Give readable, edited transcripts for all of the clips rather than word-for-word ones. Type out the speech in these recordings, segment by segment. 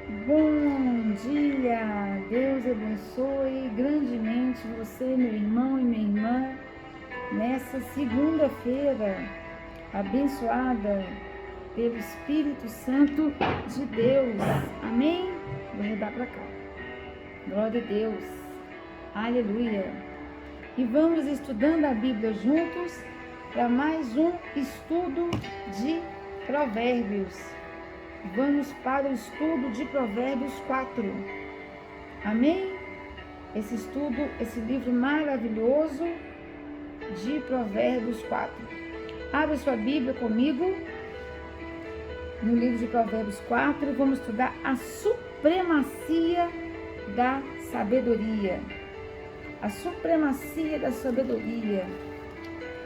Bom dia, Deus abençoe grandemente você, meu irmão e minha irmã, nessa segunda-feira abençoada pelo Espírito Santo de Deus. Amém? Vou rodar para cá. Glória a Deus. Aleluia. E vamos estudando a Bíblia juntos para mais um estudo de Provérbios. Vamos para o estudo de Provérbios 4. Amém? Esse estudo, esse livro maravilhoso de Provérbios 4. Abra sua Bíblia comigo no livro de Provérbios 4. Vamos estudar a supremacia da sabedoria. A supremacia da sabedoria.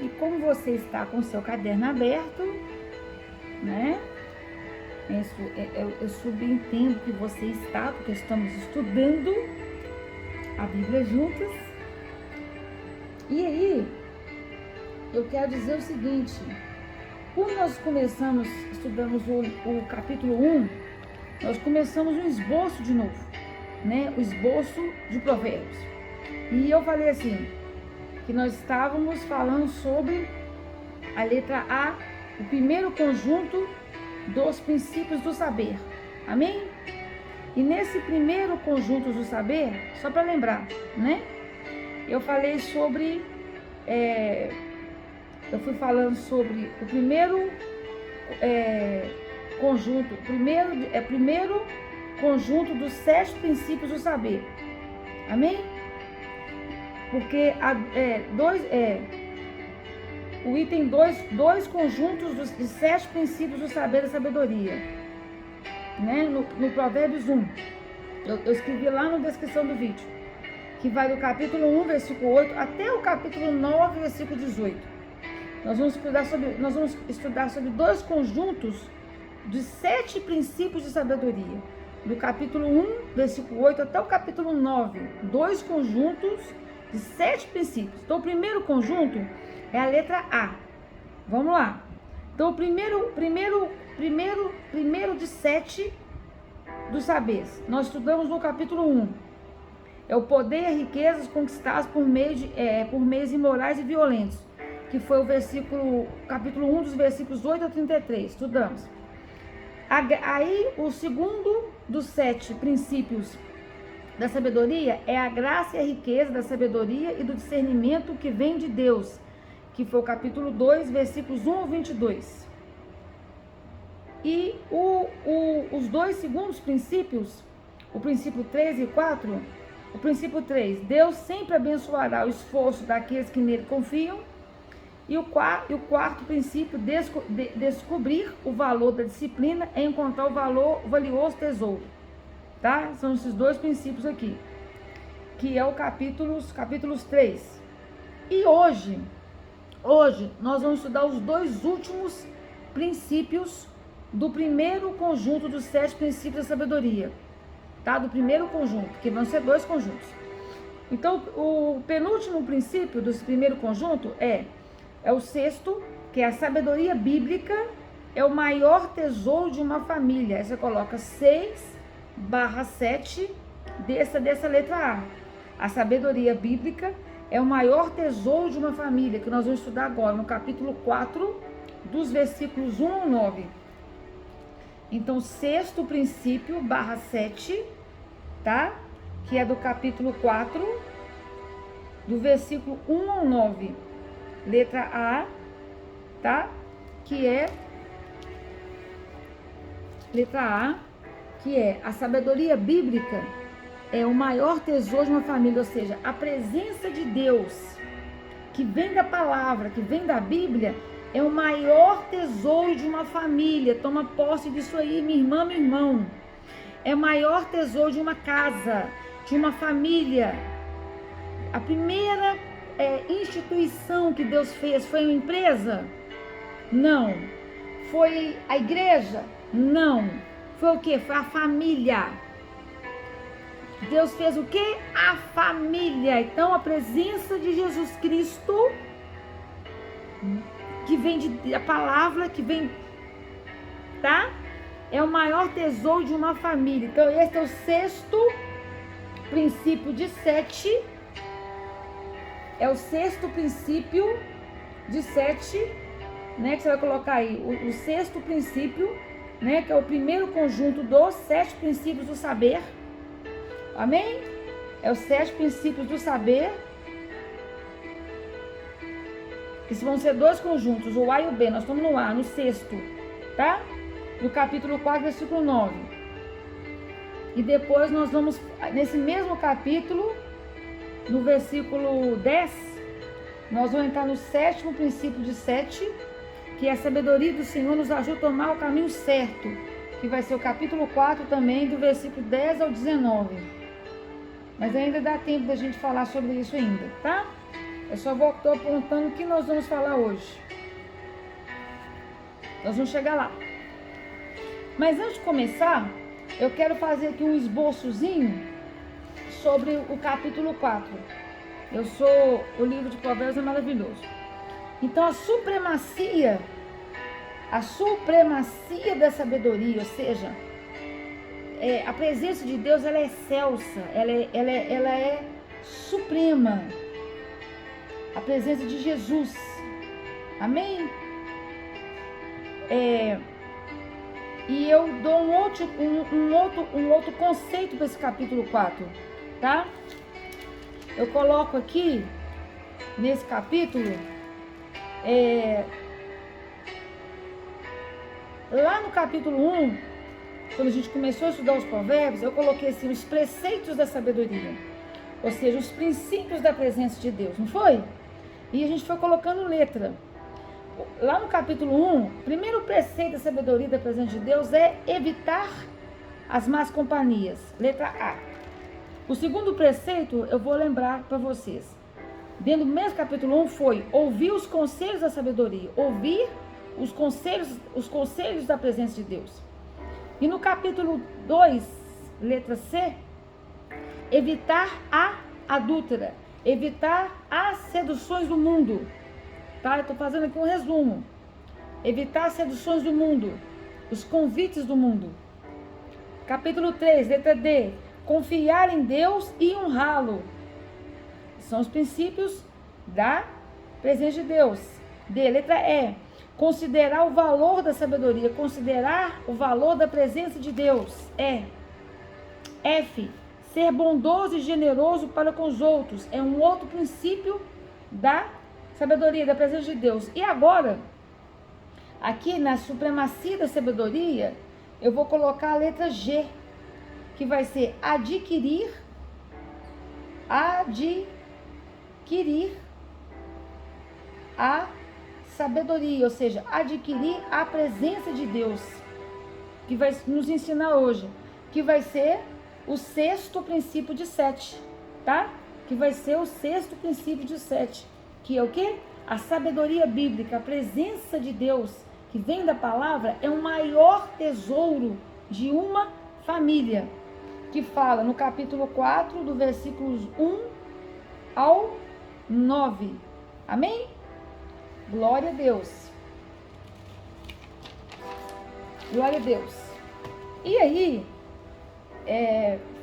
E como você está com o seu caderno aberto, né? Eu subentendo que você está, porque estamos estudando a Bíblia juntas. E aí, eu quero dizer o seguinte: quando nós estudamos o capítulo 1, nós começamos um esboço de novo, né? O esboço de Provérbios. E eu falei assim, que nós estávamos falando sobre a letra A, o primeiro conjunto dos princípios do saber. Amém? E nesse primeiro conjunto do saber, só para lembrar, né? Eu falei sobre... eu fui falando sobre o primeiro conjunto, primeiro conjunto dos 7 princípios do saber. Amém? Porque o item 2 conjuntos de 7 princípios do saber e da sabedoria, né? No Provérbios 1, eu escrevi lá na descrição do vídeo, que vai do capítulo 1, versículo 8, até o capítulo 9, versículo 18. Nós vamos estudar sobre 2 conjuntos de 7 princípios de sabedoria, do capítulo 1, versículo 8, até o capítulo 9, 2 conjuntos de 7 princípios. Então, o primeiro conjunto é a letra A. Vamos lá. Então, o primeiro de 7 dos saberes. Nós estudamos no capítulo 1. É o poder e riquezas conquistadas por meios imorais e violentos. Que foi o capítulo 1, dos versículos 8 a 33. Estudamos. Aí, o segundo dos 7 princípios da sabedoria é a graça e a riqueza da sabedoria e do discernimento que vem de Deus, que foi o capítulo 2, versículos 1 ao 22. E os 2 segundos princípios, o princípio 3 e 4, o princípio 3, Deus sempre abençoará o esforço daqueles que nele confiam, e o quarto princípio, descobrir o valor da disciplina é encontrar o valioso tesouro. Tá? São esses 2 princípios aqui, que é o capítulos 3. E hoje nós vamos estudar os 2 últimos princípios do primeiro conjunto dos 7 princípios da sabedoria, tá? Do primeiro conjunto, que vão ser 2 conjuntos. Então, o penúltimo princípio desse primeiro conjunto é o 6º, que é a sabedoria bíblica, é o maior tesouro de uma família. Aí você coloca 6/7 dessa letra A. A sabedoria bíblica é o maior tesouro de uma família, que nós vamos estudar agora no capítulo 4, dos versículos 1 ao 9. Então, 6º princípio, /7, tá? Que é do capítulo 4, do versículo 1 ao 9. Letra A, tá? Que é letra A, que é a sabedoria bíblica é o maior tesouro de uma família, ou seja, a presença de Deus, que vem da palavra, que vem da Bíblia, é o maior tesouro de uma família. Toma posse disso aí, minha irmã, meu irmão. É o maior tesouro de uma casa, de uma família. A primeira instituição que Deus fez foi uma empresa? Não. Foi a igreja? Não. Foi o quê? Foi a família. Deus fez o quê? A família. Então, a presença de Jesus Cristo, que vem a palavra, que vem, tá? é o maior tesouro de uma família. Então, esse é o sexto princípio de 7. É o sexto princípio de 7, né? Que você vai colocar aí. O sexto princípio, né? Que é o primeiro conjunto dos 7 princípios do saber. Amém? É os 7 princípios do saber. Que vão ser 2 conjuntos, o A e o B. Nós estamos no A, no sexto, tá? No capítulo 4, versículo 9. E depois nós vamos, nesse mesmo capítulo, no versículo 10, nós vamos entrar no 7º princípio de 7, que é a sabedoria do Senhor nos ajuda a tomar o caminho certo, que vai ser o capítulo 4 também, do versículo 10 ao 19. Mas ainda dá tempo da gente falar sobre isso ainda, tá? Eu só estou apontando o que nós vamos falar hoje. Nós vamos chegar lá. Mas antes de começar, eu quero fazer aqui um esboçozinho sobre o capítulo 4. O livro de Provérbios é maravilhoso. Então, a supremacia da sabedoria, ou seja, a presença de Deus, ela é excelsa, ela é suprema. A presença de Jesus. Amém? E eu dou um outro conceito para esse capítulo 4, tá? Eu coloco aqui, nesse capítulo, lá no capítulo 1, quando a gente começou a estudar os provérbios, eu coloquei assim, os preceitos da sabedoria, ou seja, os princípios da presença de Deus, não foi? E a gente foi colocando letra. Lá no capítulo 1, o primeiro preceito da sabedoria da presença de Deus é evitar as más companhias. Letra A. O segundo preceito, eu vou lembrar para vocês. Dentro do mesmo capítulo 1 foi ouvir os conselhos da sabedoria. Ouvir os conselhos da presença de Deus. E no capítulo 2, letra C, evitar a adúltera. Evitar as seduções do mundo. Tá? Eu estou fazendo aqui um resumo. Evitar as seduções do mundo. Os convites do mundo. Capítulo 3, letra D. Confiar em Deus e honrá-lo. São os princípios da presença de Deus. D, letra E. Considerar o valor da sabedoria. Considerar o valor da presença de Deus. E. F. Ser bondoso e generoso para com os outros. É um outro princípio da sabedoria, da presença de Deus. E agora, aqui na supremacia da sabedoria, eu vou colocar a letra G, que vai ser adquirir a sabedoria, ou seja, adquirir a presença de Deus, que vai nos ensinar hoje, que vai ser o sexto princípio de 7, tá? Que vai ser o sexto princípio de 7, que é o quê? A sabedoria bíblica, a presença de Deus, que vem da palavra, é o maior tesouro de uma família, que fala no capítulo 4, do versículos 1 ao 9. Amém? Glória a Deus. Glória a Deus. E aí,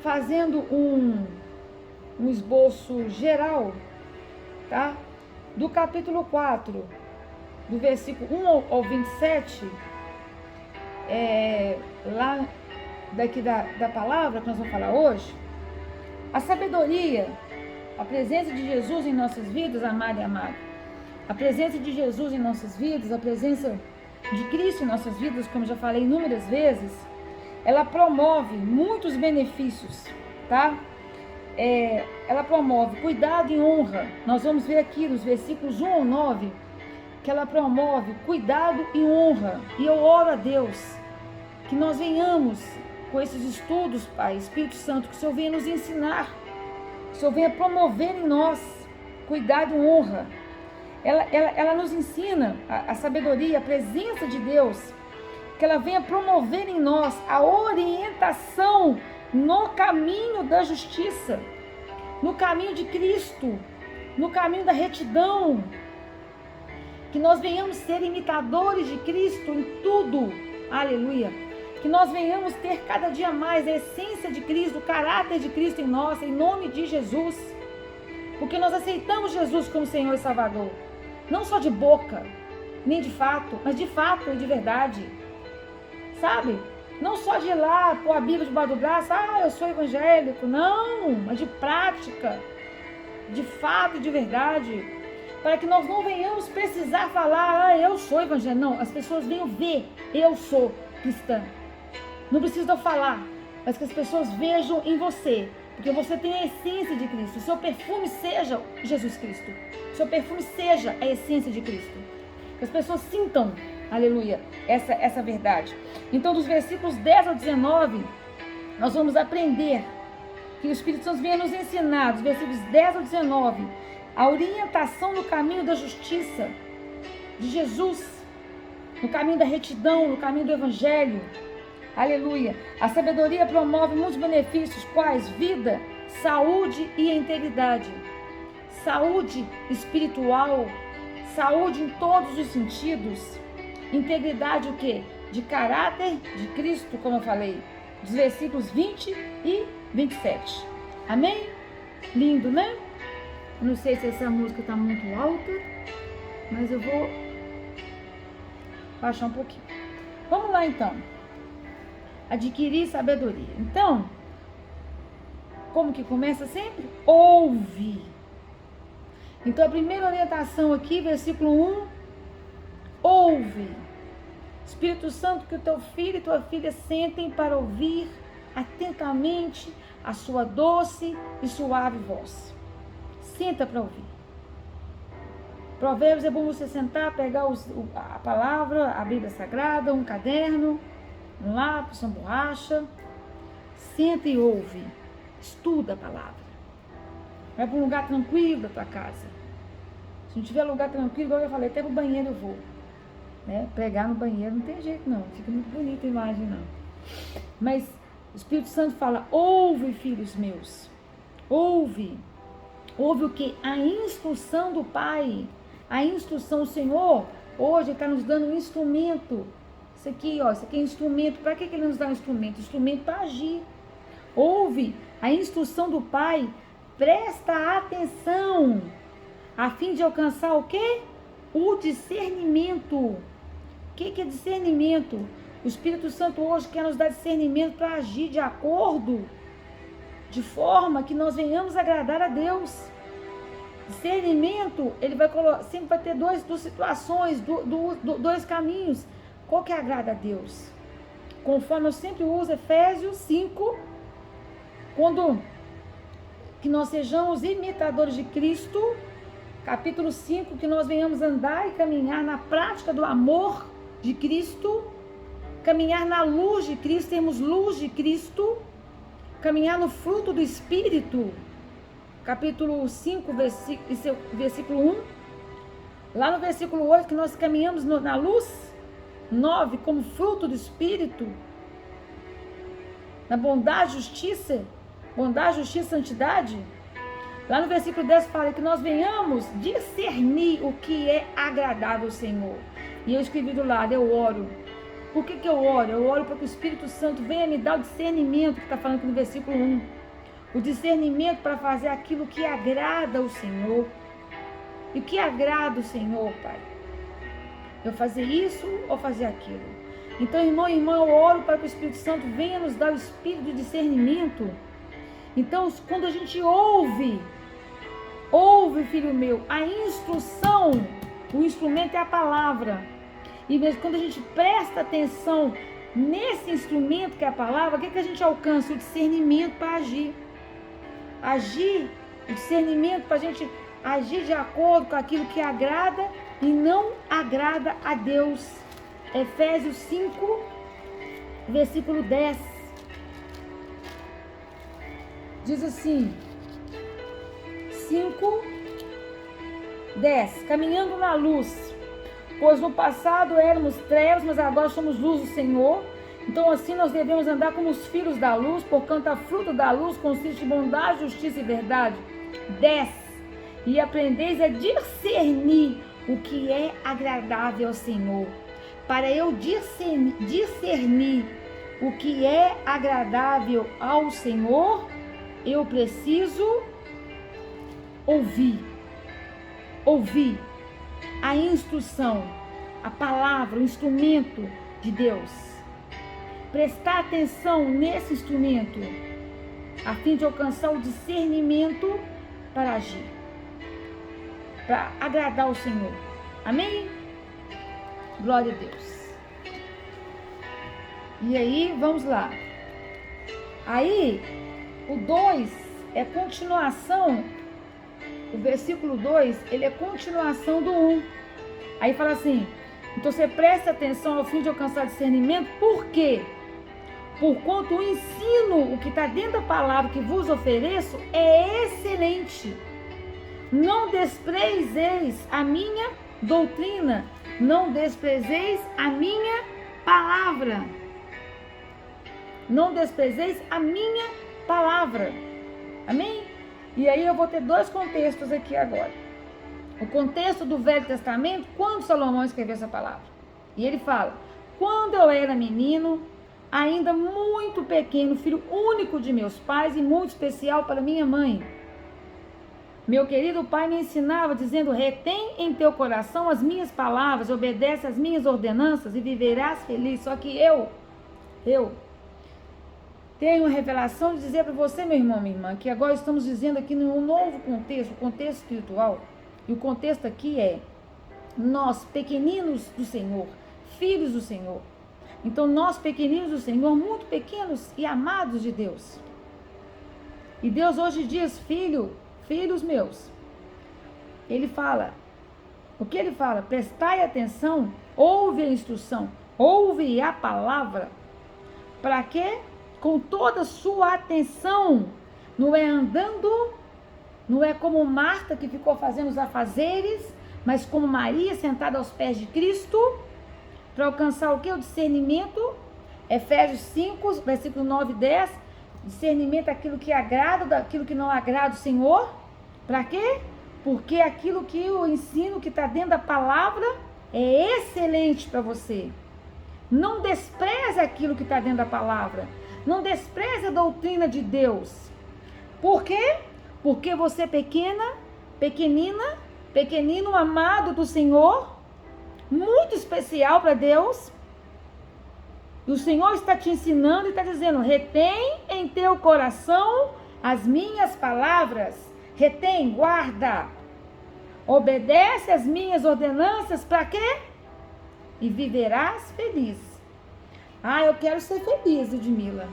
fazendo um esboço geral, tá? Do capítulo 4, do versículo 1 ao 27, lá daqui da palavra que nós vamos falar hoje, a sabedoria, a presença de Jesus em nossas vidas, amado e amado, a presença de Jesus em nossas vidas, a presença de Cristo em nossas vidas, como já falei inúmeras vezes, ela promove muitos benefícios, tá? Ela promove cuidado e honra. Nós vamos ver aqui nos versículos 1 ao 9, que ela promove cuidado e honra. E eu oro a Deus, que nós venhamos com esses estudos, Pai, Espírito Santo, que o Senhor venha nos ensinar, que o Senhor venha promover em nós cuidado e honra. Ela nos ensina a sabedoria, a presença de Deus, que ela venha promover em nós a orientação no caminho da justiça, no caminho de Cristo, no caminho da retidão, que nós venhamos ser imitadores de Cristo em tudo, aleluia, que nós venhamos ter cada dia mais a essência de Cristo, o caráter de Cristo em nós, em nome de Jesus. Porque nós aceitamos Jesus como Senhor e Salvador. Não só de boca, nem de fato, mas de fato e de verdade. Sabe? Não só de ir lá, pôr a Bíblia debaixo do braço, eu sou evangélico. Não, mas de prática, de fato e de verdade. Para que nós não venhamos precisar falar, eu sou evangélico. Não, as pessoas venham ver, eu sou cristã. Não precisa eu falar, mas que as pessoas vejam em você. Porque você tem a essência de Cristo. O seu perfume seja Jesus Cristo. O seu perfume seja a essência de Cristo. Que as pessoas sintam, aleluia, essa verdade. Então, dos versículos 10 ao 19, nós vamos aprender que o Espírito Santo venha nos ensinar, dos versículos 10 ao 19, a orientação no caminho da justiça de Jesus, no caminho da retidão, no caminho do Evangelho. Aleluia. A sabedoria promove muitos benefícios, quais? Vida, saúde e integridade. Saúde espiritual, saúde em todos os sentidos. Integridade o quê? De caráter de Cristo, como eu falei. Dos versículos 20 e 27. Amém? Lindo, né? Eu não sei se essa música está muito alta, mas eu vou baixar um pouquinho. Vamos lá então. Adquirir sabedoria. Então, como que começa sempre? Ouve. Então, a primeira orientação aqui, versículo 1, ouve. Espírito Santo, que o teu filho e tua filha sentem para ouvir atentamente a sua doce e suave voz. Senta para ouvir. Provérbios é bom você sentar, pegar a palavra, a Bíblia Sagrada, um caderno, um lápis, uma borracha. Senta e ouve. Estuda a palavra. Vai para um lugar tranquilo da tua casa. Se não tiver lugar tranquilo, igual eu falei, até para o banheiro eu vou. Né? Pregar no banheiro não tem jeito não. Fica muito bonita a imagem não. Mas o Espírito Santo fala, ouve, filhos meus. Ouve. Ouve o que? A instrução do Pai. A instrução, o Senhor hoje está nos dando um instrumento. Isso aqui, ó, isso aqui é instrumento. Para que Ele nos dá um instrumento? Instrumento para agir. Ouve a instrução do Pai. Presta atenção. A fim de alcançar o quê? O discernimento. O que é discernimento? O Espírito Santo hoje quer nos dar discernimento para agir de acordo, de forma que nós venhamos agradar a Deus. Discernimento, ele vai sempre vai ter duas situações, dois caminhos. Qual que agrada a Deus? Conforme eu sempre uso Efésios 5, quando que nós sejamos imitadores de Cristo, capítulo 5, que nós venhamos andar e caminhar na prática do amor de Cristo, caminhar na luz de Cristo, termos luz de Cristo, caminhar no fruto do Espírito, capítulo 5, versículo 1, lá no versículo 8, que nós caminhamos na luz, 9, como fruto do Espírito, na bondade, justiça, santidade. Lá no versículo 10 fala que nós venhamos discernir o que é agradável ao Senhor. E eu escrevi do lado, eu oro. Por que eu oro? Eu oro para que o Espírito Santo venha me dar o discernimento, que está falando aqui no versículo 1. O discernimento para fazer aquilo que agrada ao Senhor. E o que agrada o Senhor, Pai? Eu fazer isso ou fazer aquilo? Então, irmão e irmã, eu oro para que o Espírito Santo venha nos dar o espírito de discernimento. Então, quando a gente ouve, filho meu, a instrução, o instrumento é a palavra. E mesmo quando a gente presta atenção nesse instrumento que é a palavra, o que a gente alcança? O discernimento para agir. Agir, o discernimento para a gente agir de acordo com aquilo que agrada e não agrada a Deus. Efésios 5, versículo 10. Diz assim, 5, 10. Caminhando na luz, pois no passado éramos trevas, mas agora somos luz do Senhor. Então assim nós devemos andar como os filhos da luz, porquanto a fruta da luz consiste em bondade, justiça e verdade. 10. E aprendeis a discernir o que é agradável ao Senhor. Para eu discernir o que é agradável ao Senhor, eu preciso ouvir a instrução, a palavra, o instrumento de Deus. Prestar atenção nesse instrumento, a fim de alcançar o discernimento para agir, para agradar o Senhor. Amém? Glória a Deus. E aí, vamos lá. Aí, o 2 é continuação. O versículo 2, ele é continuação do 1. Aí fala assim: então você presta atenção ao fim de alcançar discernimento. Por quê? Porquanto o ensino, o que está dentro da palavra que vos ofereço, é excelente. Não desprezeis a minha doutrina, não desprezeis a minha palavra. Não desprezeis a minha palavra. Amém? E aí eu vou ter dois contextos aqui agora. O contexto do Velho Testamento, quando Salomão escreveu essa palavra. E ele fala: quando eu era menino, ainda muito pequeno, filho único de meus pais e muito especial para minha mãe, meu querido pai me ensinava, dizendo: retém em teu coração as minhas palavras, obedece às minhas ordenanças e viverás feliz. Só que eu tenho a revelação de dizer para você, meu irmão, minha irmã, que agora estamos dizendo aqui num novo contexto, o contexto espiritual. E o contexto aqui é nós, pequeninos do Senhor, filhos do Senhor. Então, nós, pequeninos do Senhor, muito pequenos e amados de Deus. E Deus hoje diz: filhos meus. Ele fala, o que ele fala? Prestai atenção, ouve a instrução, ouve a palavra. Para quê? Com toda a sua atenção. Não é andando, não é como Marta que ficou fazendo os afazeres, mas como Maria sentada aos pés de Cristo, para alcançar o que? O discernimento. Efésios 5, versículo 9 e 10. Discernimento, aquilo que agrada, daquilo que não agrada o Senhor. Para quê? Porque aquilo que o ensino que está dentro da palavra é excelente para você. Não despreze aquilo que está dentro da palavra. Não despreze a doutrina de Deus. Por quê? Porque você é pequenino, amado do Senhor, muito especial para Deus. E o Senhor está te ensinando e está dizendo: retém em teu coração as minhas palavras. Retém, guarda. Obedece às minhas ordenanças. Para quê? E viverás feliz. Ah, eu quero ser feliz, Ludmila.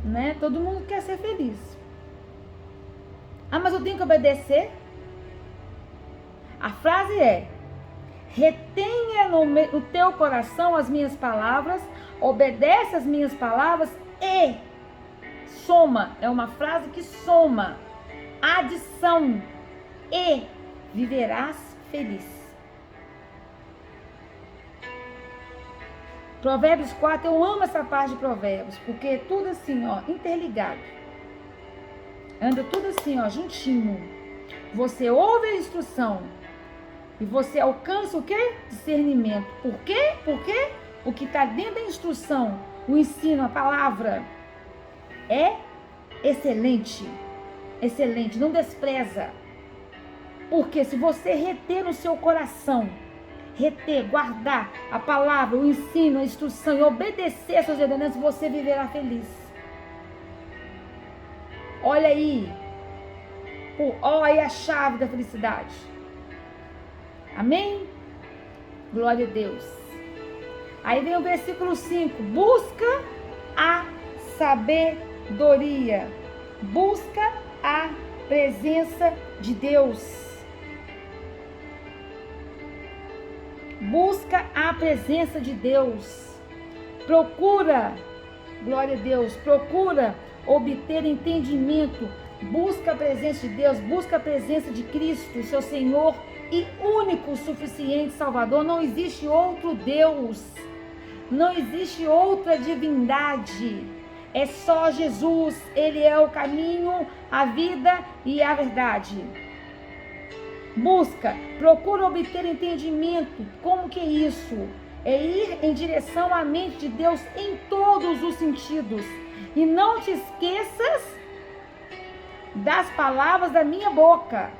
Né? Todo mundo quer ser feliz. Ah, mas eu tenho que obedecer? A frase é: retenha no teu coração as minhas palavras, obedece às minhas palavras e soma. É uma frase que soma. Adição. E viverás feliz. Provérbios 4, eu amo essa parte de Provérbios, porque é tudo assim, ó, interligado. Anda tudo assim, ó, juntinho. Você ouve a instrução e você alcança o quê? Discernimento. Por quê? Porque o que está dentro da instrução, o ensino, a palavra, é excelente. Excelente, não despreza. Porque se você reter no seu coração, guardar a palavra, o ensino, a instrução e obedecer às suas ordenanças, você viverá feliz. Olha aí. Olha aí a chave da felicidade. Amém? Glória a Deus. Aí vem o versículo 5. Busca a sabedoria. Busca a presença de Deus. Busca a presença de Deus. Procura, glória a Deus, procura obter entendimento. Busca a presença de Deus, busca a presença de Cristo, seu Senhor e único, suficiente Salvador. Não existe outro Deus, não existe outra divindade. É só Jesus, Ele é o caminho, a vida e a verdade. Procura obter entendimento. Como que é isso? é ir em direção à mente de Deus em todos os sentidos. E não te esqueças das palavras da minha boca.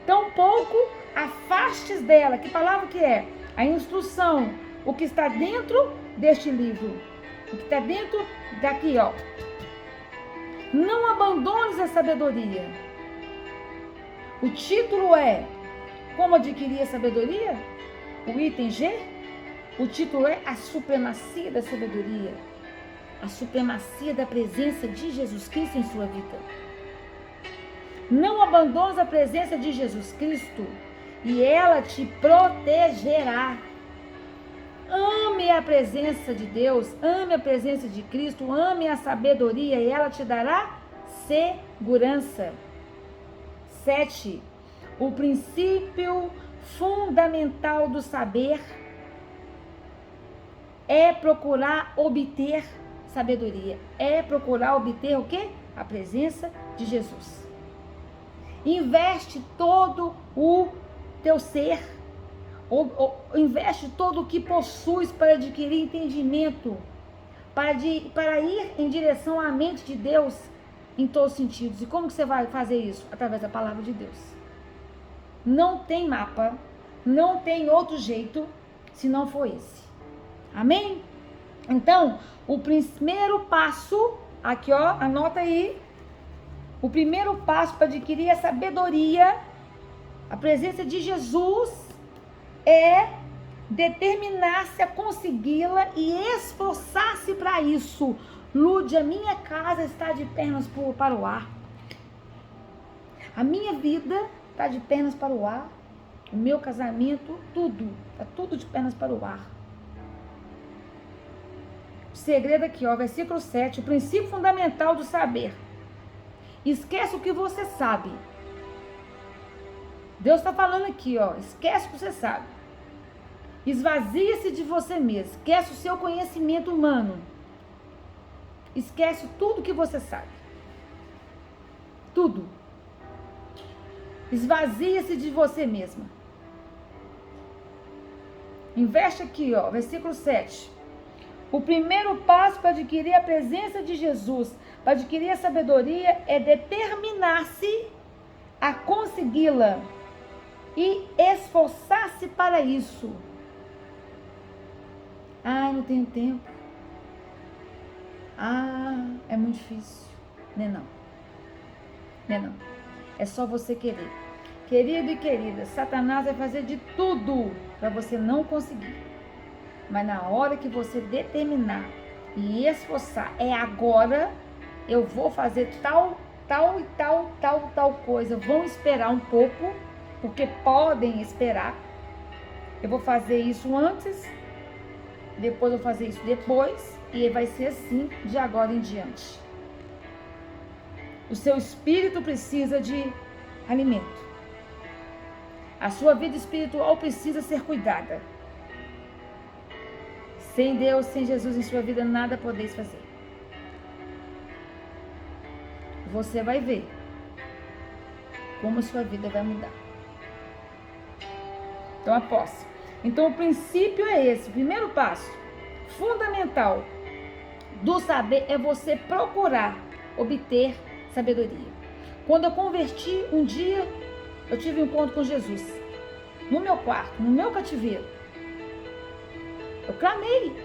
Tampouco afastes dela. Que palavra que é? A instrução. O que está dentro deste livro. O que está dentro daqui, ó. Não abandones a sabedoria. O título é Como adquirir a sabedoria? O item G. O título é A Supremacia da Sabedoria. A supremacia da presença de Jesus Cristo em sua vida. Não abandones a presença de Jesus Cristo e ela te protegerá. Ame a presença de Deus, ame a presença de Cristo, ame a sabedoria e ela te dará segurança. 7. O princípio fundamental do saber é procurar obter sabedoria. É procurar obter o quê? A presença de Jesus. Investe todo o teu ser. Investe todo o que possuis para adquirir entendimento. Para ir em direção à mente de Deus em todos os sentidos. E como que você vai fazer isso? Através da palavra de Deus. Não tem mapa, não tem outro jeito se não for esse. Amém? Então, o primeiro passo, aqui ó, anota aí. O primeiro passo para adquirir a sabedoria, a presença de Jesus, é determinar-se a consegui-la e esforçar-se para isso. Lúdia, a minha casa está de pernas para o ar. A minha vida está de pernas para o ar. O meu casamento, tudo. Está tudo de pernas para o ar. O segredo aqui, ó, versículo 7. O princípio fundamental do saber. Esquece o que você sabe. Deus está falando aqui, ó. Esquece o que você sabe. Esvazia-se de você mesmo. Esquece o seu conhecimento humano. Esquece tudo que você sabe. Tudo. Esvazia-se de você mesma. Investe aqui, ó, versículo 7. O primeiro passo para adquirir a presença de Jesus, para adquirir a sabedoria, é determinar-se a consegui-la e esforçar-se para isso. Ai, não tenho tempo. Ah, é muito difícil. Não é não. Não é não. É só você querer. Querido e querida, Satanás vai fazer de tudo para você não conseguir. Mas na hora que você determinar e esforçar, é agora, eu vou fazer tal coisa. Vão esperar um pouco, porque podem esperar. Eu vou fazer isso antes, depois eu vou fazer isso depois, e vai ser assim de agora em diante. O seu espírito precisa de alimento. A sua vida espiritual precisa ser cuidada. Sem Deus, sem Jesus em sua vida, nada podeis fazer. Você vai ver como a sua vida vai mudar. Então, a posse. Então, o princípio é esse. O primeiro passo, fundamental do saber, é você procurar obter sabedoria. Quando eu converti, um dia, eu tive um encontro com Jesus. No meu quarto, no meu cativeiro. Eu clamei.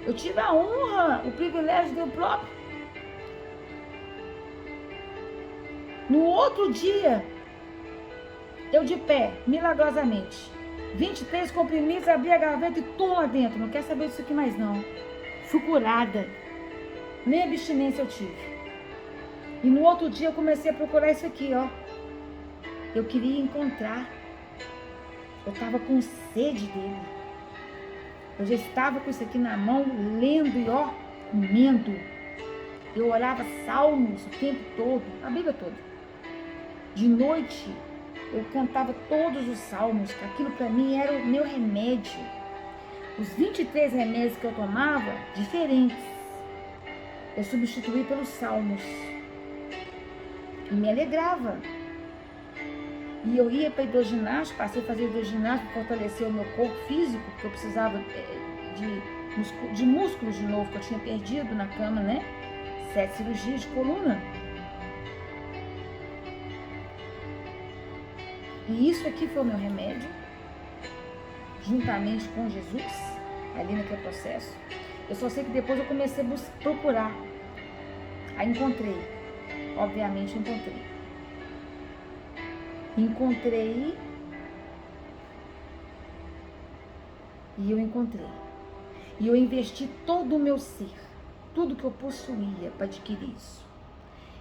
Eu tive a honra, o privilégio de eu próprio. No outro dia, eu de pé, milagrosamente, 23 comprimidos, abri a gaveta e tum lá dentro. Não quero saber disso aqui mais não. Fui curada. Nem abstinência eu tive. E no outro dia eu comecei a procurar isso aqui, ó. Eu queria encontrar. Eu estava com sede dele. Eu já estava com isso aqui na mão, lendo e ó, comendo. Eu orava salmos o tempo todo, a Bíblia toda. De noite, eu cantava todos os salmos, que aquilo para mim era o meu remédio. Os 23 remédios que eu tomava, diferentes, eu substituí pelos salmos. E me alegrava. E eu ia para hidroginástica, passei a fazer hidroginástica para fortalecer o meu corpo físico, porque eu precisava de músculos de novo, que eu tinha perdido na cama, né? 7 cirurgias de coluna. E isso aqui foi o meu remédio, juntamente com Jesus, ali naquele processo. Eu só sei que depois eu comecei a procurar. Aí encontrei. Obviamente encontrei. E eu encontrei. E eu investi todo o meu ser, tudo que eu possuía para adquirir isso.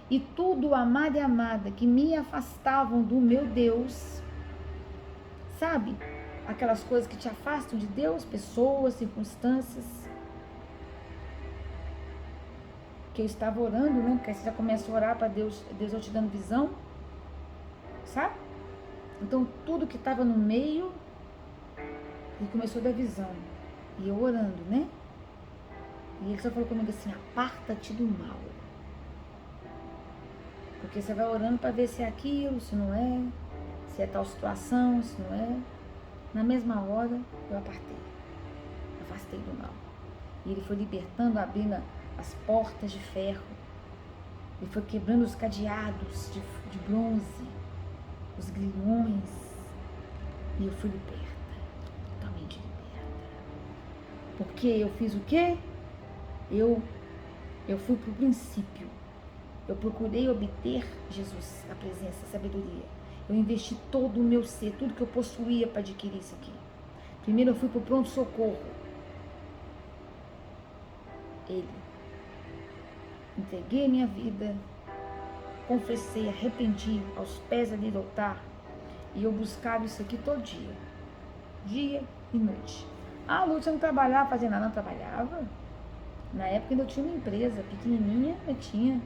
E tudo, amado e amada, que me afastavam do meu Deus, sabe? Aquelas coisas que te afastam de Deus, pessoas, circunstâncias. Que eu estava orando, né? Porque aí você já começa a orar para Deus, Deus vai te dando visão, sabe? Então tudo que estava no meio, ele começou a dar visão. E eu orando, né? E ele só falou comigo assim: aparta-te do mal. Porque você vai orando para ver se é aquilo, se não é, se é tal situação, se não é. Na mesma hora, eu afastei do mal. E ele foi libertando, abrindo as portas de ferro. Ele foi quebrando os cadeados de bronze, os grilhões. E eu fui liberta, totalmente liberta. Porque eu fiz o quê? Eu fui para o princípio. Eu procurei obter Jesus, a presença, a sabedoria. Eu investi todo o meu ser, tudo que eu possuía para adquirir isso aqui. Primeiro eu fui para o pronto-socorro. Ele. Entreguei minha vida, confessei, arrependi aos pés ali do altar. E eu buscava isso aqui todo dia. Dia e noite. Ah, Lúcia, não trabalhava, fazia nada, não trabalhava. Na época ainda eu tinha uma empresa pequenininha, eu tinha.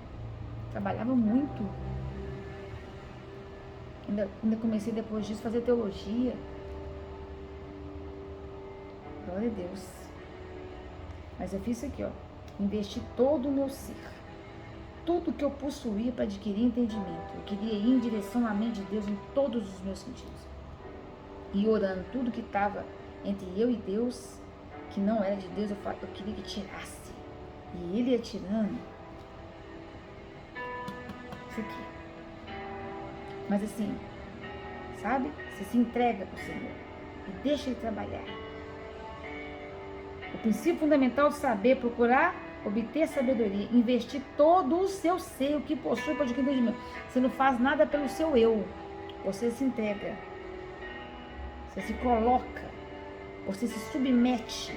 Trabalhava muito. Ainda comecei depois disso a fazer teologia. Glória a Deus. Mas eu fiz isso aqui, ó. Investi todo o meu ser. Tudo que eu possuía para adquirir entendimento. Eu queria ir em direção à mente de Deus em todos os meus sentidos. E orando tudo que estava entre eu e Deus, que não era de Deus, eu queria que tirasse. E ele ia tirando. Isso aqui. Mas assim, sabe? Você se entrega para o Senhor e deixa Ele trabalhar. O princípio fundamental de saber, procurar obter sabedoria, investir todo o seu ser, o que possui para adquirir entendimento. Você não faz nada pelo seu eu, você se entrega, você se coloca, você se submete.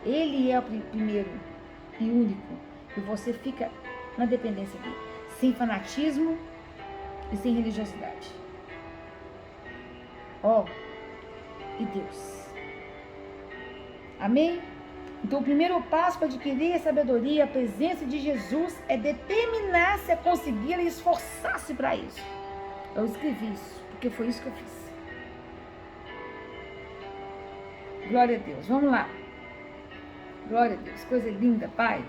Ele é o primeiro e único, e você fica na dependência dele, sem fanatismo e sem religiosidade. Ó, e Deus. Amém? Então o primeiro passo para adquirir a sabedoria, a presença de Jesus, é determinar-se a conseguir e esforçar-se para isso. Eu escrevi isso, porque foi isso que eu fiz. Glória a Deus, vamos lá. Glória a Deus, coisa linda, Pai.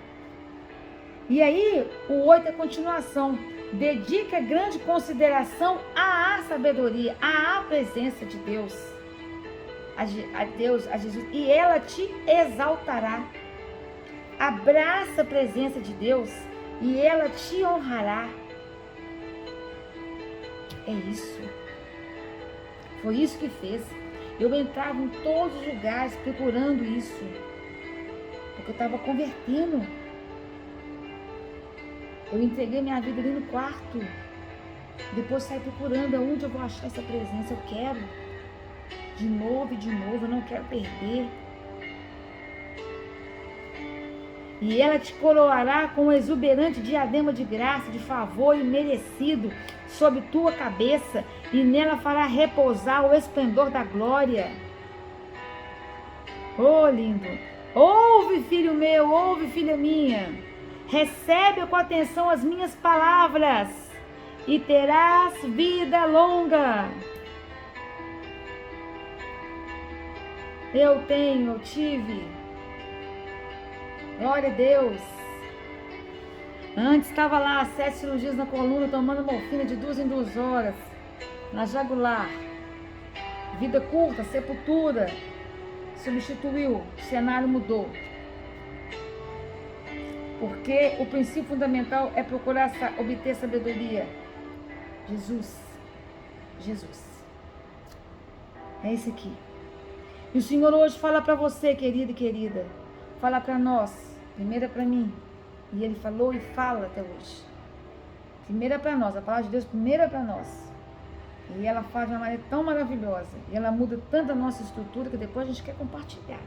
E aí, o 8 é a continuação. Dedica grande consideração à sabedoria, à presença de Deus, a Deus, a Jesus, e ela te exaltará. Abraça a presença de Deus e ela te honrará. É isso. Foi isso que fez. Eu entrava em todos os lugares procurando isso, porque eu estava convertendo. Eu entreguei minha vida ali no quarto. Depois saí procurando aonde eu vou achar essa presença. Eu quero. De novo e de novo. Eu não quero perder. E ela te coroará com um exuberante diadema de graça, de favor imerecido sobre tua cabeça. E nela fará repousar o esplendor da glória. Oh, lindo. Ouve, filho meu. Ouve, filha minha. Recebe com atenção as minhas palavras e terás vida longa. Eu tive. Glória a Deus. Antes estava lá 7 cirurgias na coluna, tomando morfina de 2 em 2 horas. na jugular. Vida curta, sepultura. Substituiu, o cenário mudou. Porque o princípio fundamental é procurar obter sabedoria. Jesus. É esse aqui. E o Senhor hoje fala para você, querido e querida. Fala para nós. Primeiro é para mim. E Ele falou e fala até hoje. Primeiro é para nós. A palavra de Deus primeiro é para nós. E ela faz de uma maneira tão maravilhosa. E ela muda tanto a nossa estrutura que depois a gente quer compartilhar.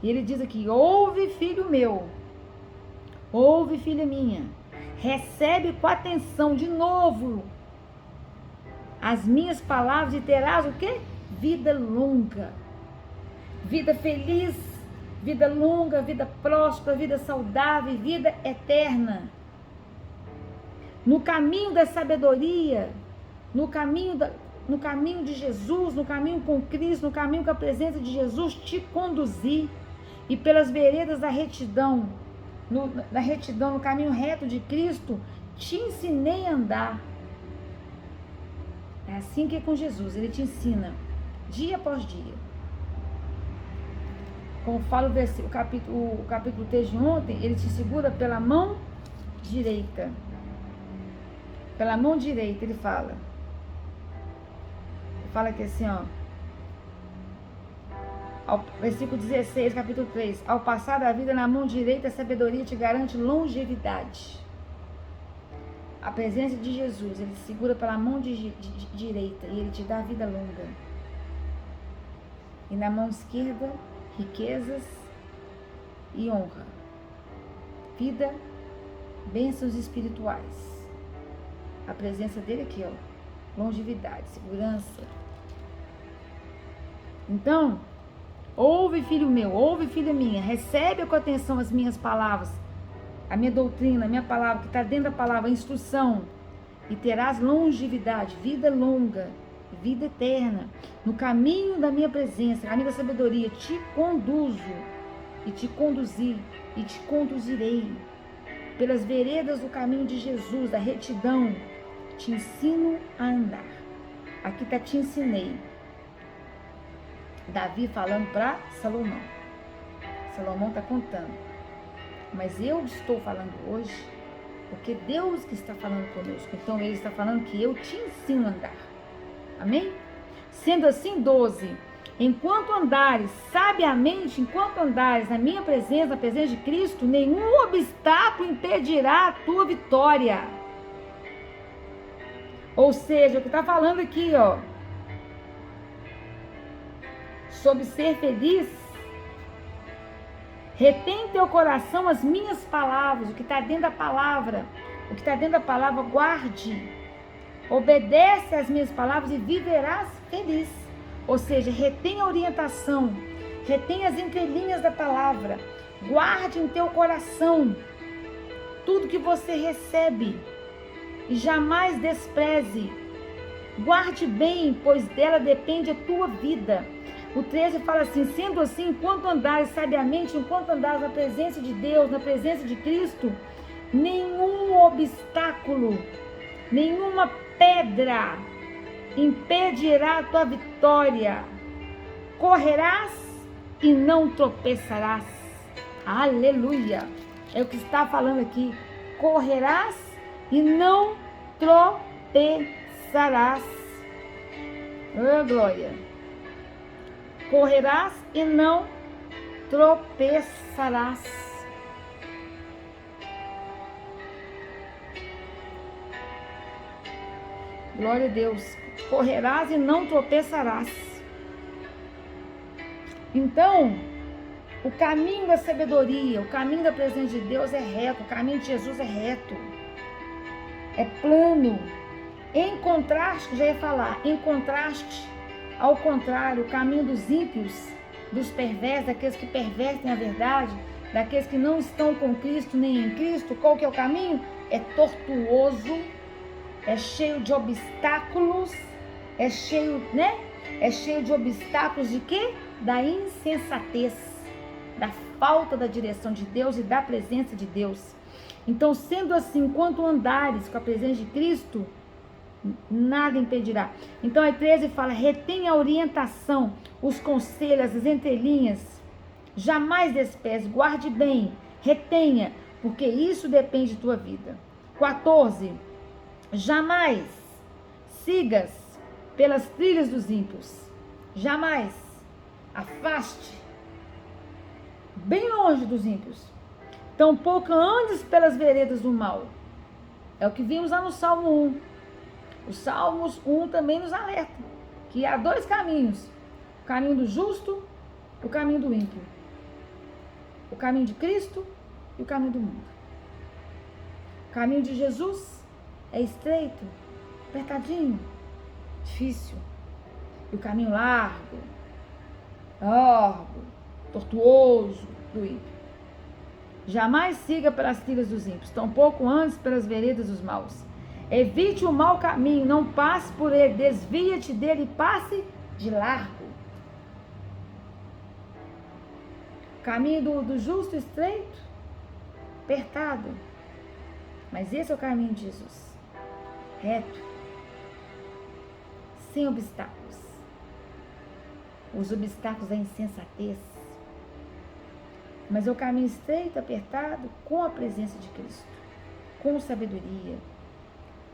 E Ele diz aqui: ouve, filho meu. Ouve, filha minha. Recebe com atenção de novo as minhas palavras e terás o quê? Vida longa. Vida feliz. Vida longa, vida próspera, vida saudável, vida eterna. No caminho da sabedoria, no caminho de Jesus, no caminho com Cristo, no caminho com a presença de Jesus, te conduzir, e pelas veredas da retidão, no caminho reto de Cristo, te ensinei a andar. É assim que é com Jesus, Ele te ensina, dia após dia. Como fala o capítulo 3 de ontem, Ele te segura pela mão direita. Pela mão direita, Ele fala. Ele fala aqui assim, versículo 16, capítulo 3. Ao passar da vida na mão direita, a sabedoria te garante longevidade. A presença de Jesus, Ele te segura pela mão direita e Ele te dá vida longa. E na mão esquerda, riquezas e honra. Vida, bênçãos espirituais. A presença dele aqui, longevidade, segurança. Então, ouve, filho meu, ouve, filha minha, recebe com atenção as minhas palavras, a minha doutrina, a minha palavra, que está dentro da palavra, a instrução, e terás longevidade, vida longa, vida eterna, no caminho da minha presença, no caminho da sabedoria, te conduzo, e te conduzir, e te conduzirei, pelas veredas do caminho de Jesus, da retidão, te ensino a andar. Aqui está te ensinei. Davi falando para Salomão. Salomão está contando. Mas eu estou falando hoje, porque Deus que está falando conosco. Então Ele está falando que eu te ensino a andar. Amém? Sendo assim, 12. Enquanto andares sabiamente, enquanto andares na minha presença, na presença de Cristo, nenhum obstáculo impedirá a tua vitória. Ou seja, o que está falando aqui, sobre ser feliz, retém em teu coração as minhas palavras, o que está dentro da palavra, guarde, obedece às minhas palavras e viverás feliz. Ou seja, retém a orientação, retém as entrelinhas da palavra, guarde em teu coração tudo que você recebe e jamais despreze. Guarde bem, pois dela depende a tua vida. O 13 fala assim: sendo assim, enquanto andares sabiamente, enquanto andares na presença de Deus, na presença de Cristo, nenhum obstáculo, nenhuma pedra impedirá a tua vitória. Correrás e não tropeçarás. Aleluia! É o que está falando aqui. Correrás e não tropeçarás. Oh, glória! Correrás e não tropeçarás. Glória a Deus. Correrás e não tropeçarás. Então, o caminho da sabedoria, o caminho da presença de Deus é reto, o caminho de Jesus é reto, é plano. Em contraste, já ia falar, em contraste, ao contrário, o caminho dos ímpios, dos perversos, daqueles que pervertem a verdade, daqueles que não estão com Cristo nem em Cristo, qual que é o caminho? É tortuoso, é cheio de obstáculos, é cheio de obstáculos de quê? Da insensatez, da falta da direção de Deus e da presença de Deus. Então, sendo assim, enquanto andares com a presença de Cristo, nada impedirá. Então a 13 fala, retenha a orientação, os conselhos, as entrelinhas, jamais despreze, guarde bem, retenha, porque isso depende de tua vida. 14, jamais sigas pelas trilhas dos ímpios, jamais, afaste, bem longe dos ímpios, tampouco andes pelas veredas do mal. É o que vimos lá no Salmo 1. O Salmos 1 também nos alerta que há dois caminhos, o caminho do justo e o caminho do ímpio, o caminho de Cristo e o caminho do mundo. O caminho de Jesus é estreito, apertadinho, difícil, e o caminho largo, tortuoso do ímpio. Jamais siga pelas trilhas dos ímpios, tampouco andes pelas veredas dos maus. Evite o mau caminho, não passe por ele, desvia-te dele e passe de largo. Caminho do justo estreito, apertado, mas esse é o caminho de Jesus, reto, sem obstáculos. Os obstáculos da insensatez, mas é o caminho estreito, apertado, com a presença de Cristo, com sabedoria.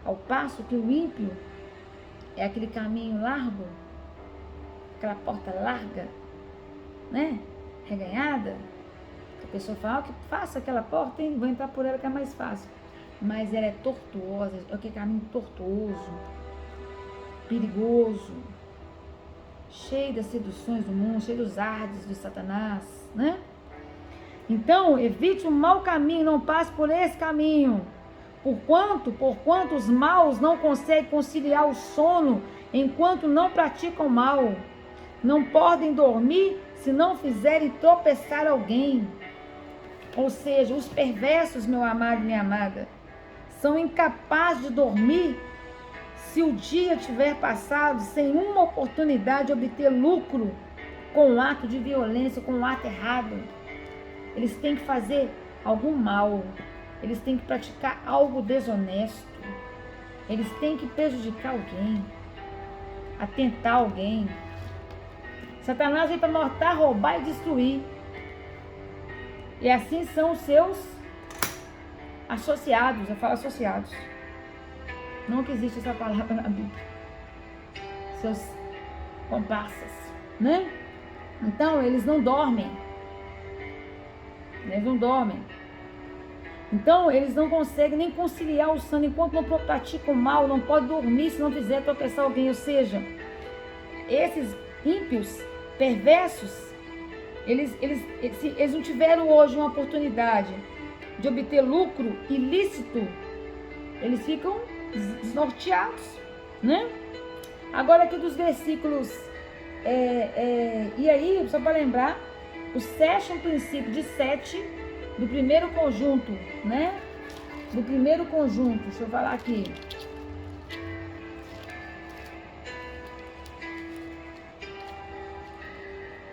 Ao passo que o ímpio é aquele caminho largo, aquela porta larga, né? Reganhada. A pessoa fala, que faça aquela porta, hein? Vou entrar por ela que é mais fácil. Mas ela é tortuosa, é aquele caminho tortuoso, perigoso, cheio das seduções do mundo, cheio dos ardes de Satanás, né? Então, evite o mau caminho, não passe por esse caminho. Porquanto os maus não conseguem conciliar o sono enquanto não praticam mal. Não podem dormir se não fizerem tropeçar alguém. Ou seja, os perversos, meu amado e minha amada, são incapazes de dormir se o dia tiver passado sem uma oportunidade de obter lucro com um ato de violência, com um ato errado. Eles têm que fazer algum mal. Eles têm que praticar algo desonesto. Eles têm que prejudicar alguém, atentar alguém. Satanás vem para matar, roubar e destruir. E assim são os seus associados. Eu falo associados. Não que existe essa palavra na Bíblia. Seus comparsas, né? Então, eles não dormem. Eles não dormem. Então, eles não conseguem nem conciliar o sono enquanto não praticam mal, não pode dormir se não fizer tropeçar alguém. Ou seja, esses ímpios, perversos, eles não tiveram hoje uma oportunidade de obter lucro ilícito, eles ficam desnorteados, né? Agora aqui dos versículos, e aí, só para lembrar, o sétimo princípio de 7 do primeiro conjunto, né? Do primeiro conjunto, deixa eu falar aqui.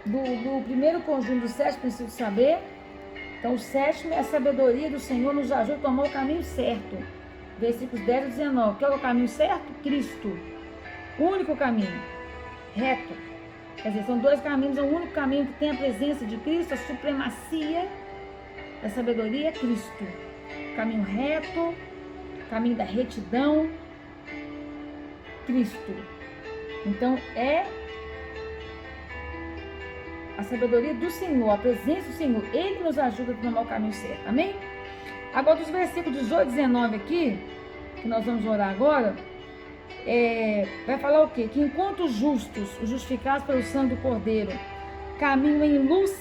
Do primeiro conjunto, do sétimo princípio de saber. Então, o sétimo é a sabedoria do Senhor nos ajuda a tomar o caminho certo. Versículos 10 e 19. Qual é o caminho certo? Cristo. O único caminho. Reto. Quer dizer, são dois caminhos, é o único caminho que tem a presença de Cristo, a supremacia da sabedoria é Cristo. Caminho reto, caminho da retidão, Cristo. Então, é a sabedoria do Senhor, a presença do Senhor. Ele nos ajuda a tomar o caminho certo, amém? Agora, dos versículos 18 e 19 aqui, que nós vamos orar agora, vai falar o quê? Que enquanto os justos, os justificados pelo sangue do Cordeiro, caminham em luz,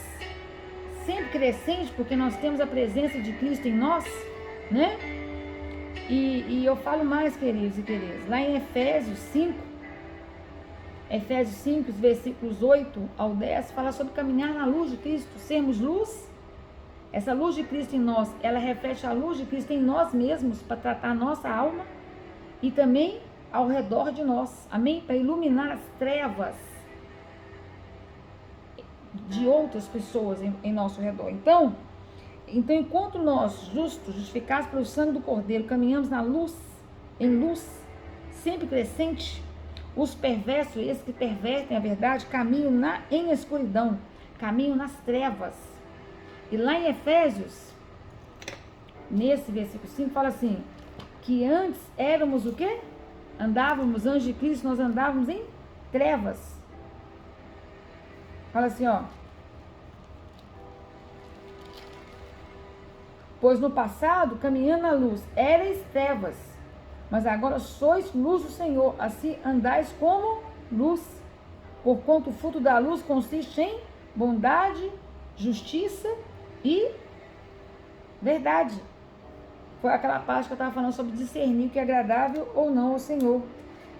sempre crescente, porque nós temos a presença de Cristo em nós, né? E eu falo mais, queridos e queridas, lá em Efésios 5, os versículos 8 ao 10, fala sobre caminhar na luz de Cristo, sermos luz. Essa luz de Cristo em nós, ela reflete a luz de Cristo em nós mesmos, para tratar a nossa alma e também ao redor de nós, amém? Para iluminar as trevas de outras pessoas em nosso redor. Então, enquanto nós, justos, justificados pelo sangue do Cordeiro, caminhamos na luz, em luz, sempre crescente. Os perversos, esses que pervertem a verdade, caminham em escuridão, caminham nas trevas. E lá em Efésios, nesse versículo 5, fala assim, que antes éramos o quê? Andávamos, antes de Cristo, nós andávamos em trevas. Fala assim, ó. Pois no passado, caminhando na luz, erais trevas, mas agora sois luz do Senhor, assim andais como luz. Porquanto o fruto da luz consiste em bondade, justiça e verdade. Foi aquela parte que eu estava falando sobre discernir o que é agradável ou não ao Senhor.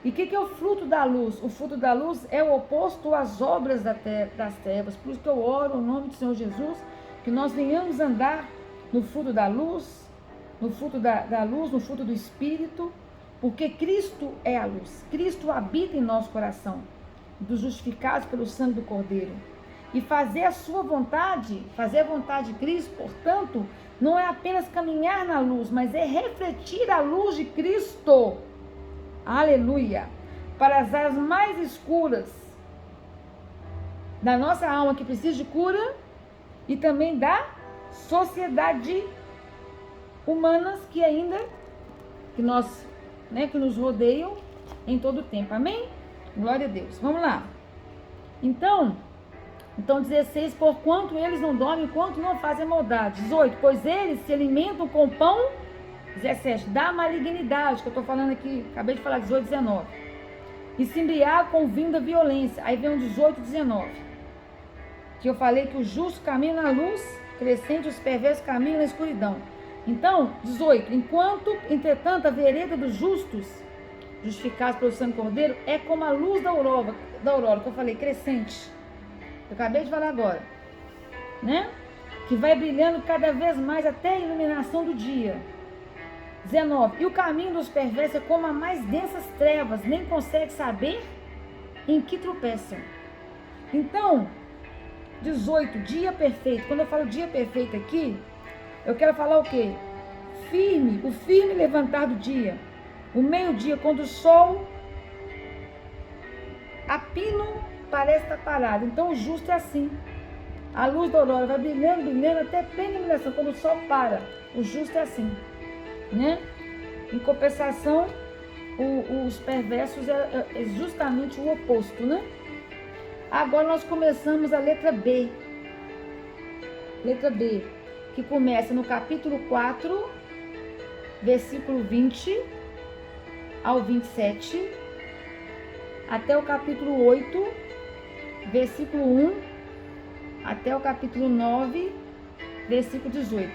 E o que é o fruto da luz? O fruto da luz é o oposto às obras das trevas. Por isso que eu oro no nome do Senhor Jesus, que nós venhamos andar no fruto da luz, no fruto da luz, no fruto do Espírito, porque Cristo é a luz. Cristo habita em nosso coração, dos justificados pelo sangue do Cordeiro. E fazer a sua vontade, fazer a vontade de Cristo, portanto, não é apenas caminhar na luz, mas é refletir a luz de Cristo. Aleluia! Para as áreas mais escuras da nossa alma que precisa de cura e também da sociedade humanas que ainda, que nós, que nos rodeiam em todo o tempo. Amém? Glória a Deus. Vamos lá. Então 16, porquanto eles não dormem, enquanto não fazem maldade. 18, pois eles se alimentam com pão. 17, da malignidade, que eu estou falando aqui, acabei de falar 18, 19. E se embriagam com vinho da violência. Aí vem o 18, 19. Que eu falei que o justo caminha na luz crescente, os perversos caminham na escuridão. Então, 18, enquanto, entretanto, a vereda dos justos, justificados pelo sangue do Cordeiro, é como a luz da aurora, que eu falei, crescente. Eu acabei de falar agora, que vai brilhando cada vez mais até a iluminação do dia. 19, e o caminho dos perversos é como as mais densas trevas, nem consegue saber em que tropeçam. Então, 18, dia perfeito. Quando eu falo dia perfeito aqui, eu quero falar o quê? O firme levantar do dia. O meio-dia, quando o sol a pino parece estar parado. Então o justo é assim. A luz da aurora vai brilhando, brilhando até plena iluminação. Quando o sol para, o justo é assim, Em compensação, os perversos é justamente o oposto, Agora nós começamos a letra B. Letra B, que começa no capítulo 4, versículo 20 ao 27, até o capítulo 8, versículo 1, até o capítulo 9, versículo 18.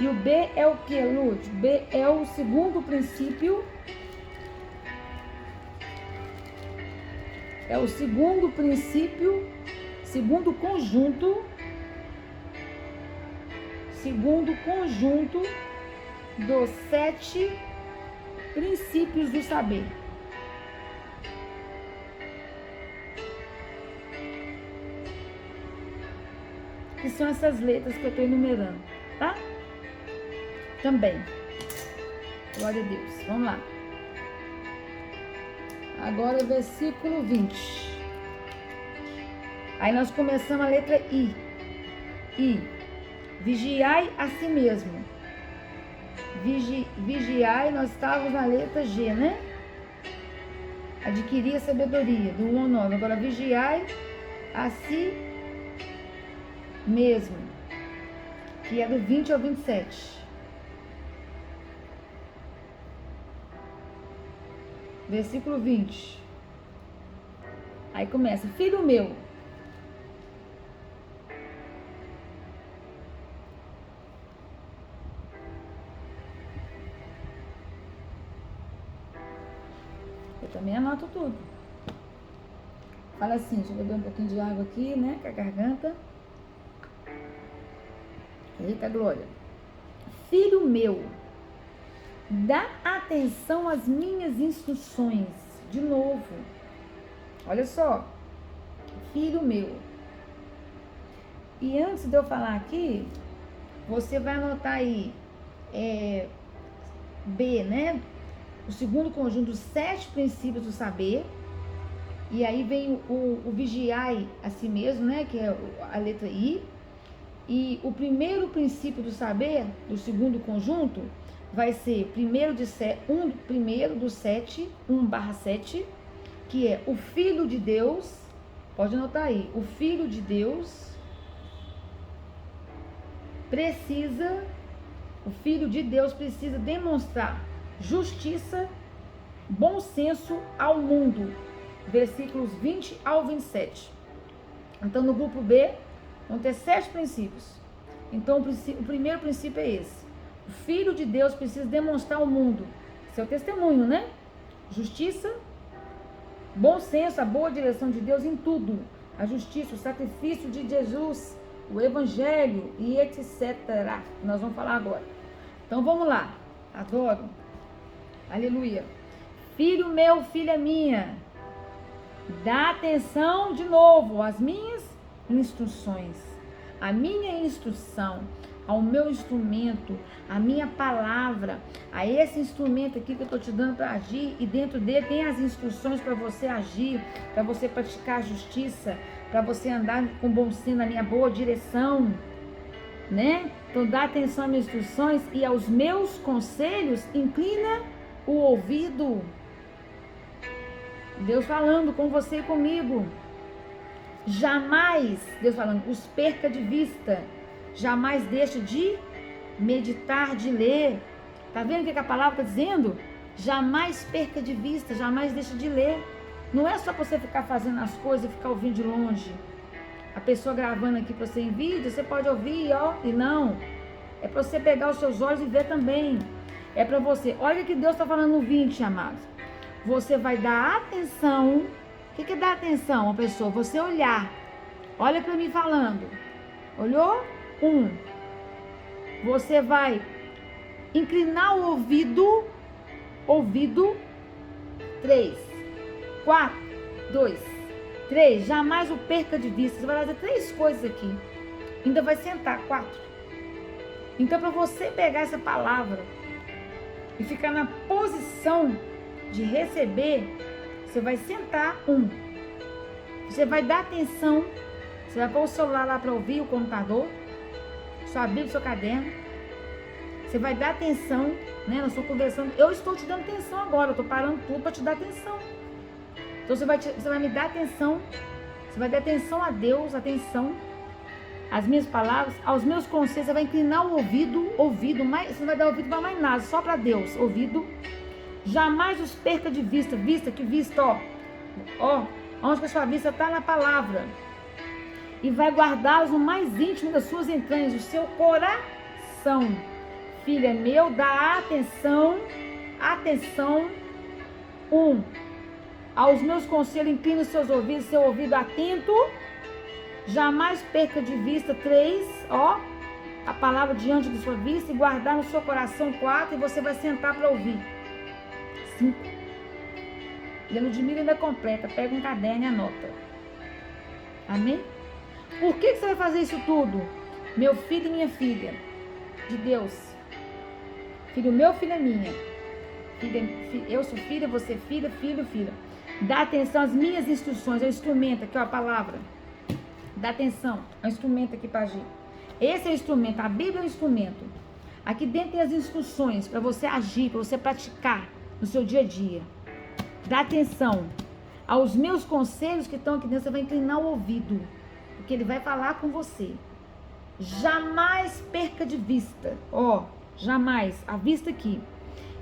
E o B é o que, Lud? B é o segundo princípio. É o segundo princípio, segundo conjunto dos 7 princípios do saber. Que são essas letras que eu estou enumerando, tá? Também. Glória a Deus. Vamos lá. Agora, versículo 20. Aí nós começamos a letra I. I. Vigiai a si mesmo. Vigiai, nós estávamos na letra G, Adquirir a sabedoria, do 1 ao 9. Agora, vigiai a si mesmo, que é do 20 ao 27. Versículo 20. Aí começa, filho meu. Eu também anoto tudo. Fala assim, deixa eu beber um pouquinho de água aqui, com a garganta. Eita, glória. Filho meu, dá atenção às minhas instruções. De novo. Olha só. Filho meu. E antes de eu falar aqui, você vai anotar aí B, o segundo conjunto, os 7 princípios do saber. E aí vem o vigiai a si mesmo, né? Que é a letra I. E o primeiro princípio do saber, do segundo conjunto, vai ser primeiro do 7, 1/7, que é o Filho de Deus. Pode anotar aí. O Filho de Deus precisa demonstrar justiça, bom senso ao mundo. Versículos 20 ao 27. Então, no grupo B, vão ter 7 princípios. Então, o primeiro princípio é esse. O Filho de Deus precisa demonstrar ao mundo seu testemunho, né? Justiça, bom senso, a boa direção de Deus em tudo. A justiça, o sacrifício de Jesus, o Evangelho e etc. Nós vamos falar agora. Então, vamos lá. Adoro. Aleluia. Filho meu, filha minha, dá atenção de novo às minhas instruções, a minha instrução, ao meu instrumento, a minha palavra, a esse instrumento aqui que eu estou te dando para agir, e dentro dele tem as instruções para você agir, para você praticar a justiça, para você andar com bom senso na minha boa direção, né? Então dá atenção às minhas instruções e aos meus conselhos, inclina o ouvido. Deus falando com você e comigo. Jamais, Deus falando, os perca de vista. Jamais deixe de meditar, de ler. Tá vendo o que a palavra está dizendo? Jamais perca de vista, jamais deixe de ler. Não é só você ficar fazendo as coisas e ficar ouvindo de longe. A pessoa gravando aqui para você em vídeo, você pode ouvir, ó, e não. É para você pegar os seus olhos e ver também. É para você. Olha o que Deus está falando no 20, amados. Você vai dar atenção. O que é dar atenção, uma pessoa? Você olhar. Olha para mim falando. Olhou? 1. Você vai inclinar o ouvido. Ouvido. 3. 4. 2. 3. Jamais o perca de vista. Você vai fazer 3 coisas aqui. Ainda vai sentar. 4. Então, para você pegar essa palavra e ficar na posição de receber, você vai sentar. 1. Você vai dar atenção. Você vai pôr o celular lá para ouvir, o computador, sua Bíblia, seu caderno. Você vai dar atenção, né? Nós estamos conversando. Eu estou te dando atenção agora. Eu estou parando tudo para te dar atenção. Então você vai me dar atenção. Você vai dar atenção a Deus, atenção às minhas palavras, aos meus conselhos. Você vai inclinar o ouvido, você não vai dar ouvido para mais nada, só para Deus, ouvido. Jamais os perca de vista, ó, onde a sua vista está na palavra, e vai guardá-los no mais íntimo das suas entranhas, o seu coração. Filha meu, dá atenção, 1, aos meus conselhos, inclina os seus ouvidos, seu ouvido atento, jamais perca de vista. 3, ó, a palavra diante de sua vista, e guardar no seu coração. 4, e você vai sentar para ouvir. 5. E a Ludmila ainda completa. Pega um caderno e anota. Amém? Por que você vai fazer isso tudo? Meu filho e minha filha de Deus. Filho meu, filha minha. Eu sou filha, você é filha, filho, filha. Dá atenção às minhas instruções. É o instrumento aqui, ó, a palavra. Dá atenção. É o instrumento aqui para agir. Esse é o instrumento. A Bíblia é o instrumento. Aqui dentro tem as instruções para você agir, para você praticar no seu dia a dia. Dá atenção aos meus conselhos que estão aqui dentro. Você vai inclinar o ouvido, porque ele vai falar com você. Jamais perca de vista. Ó, jamais. A vista aqui.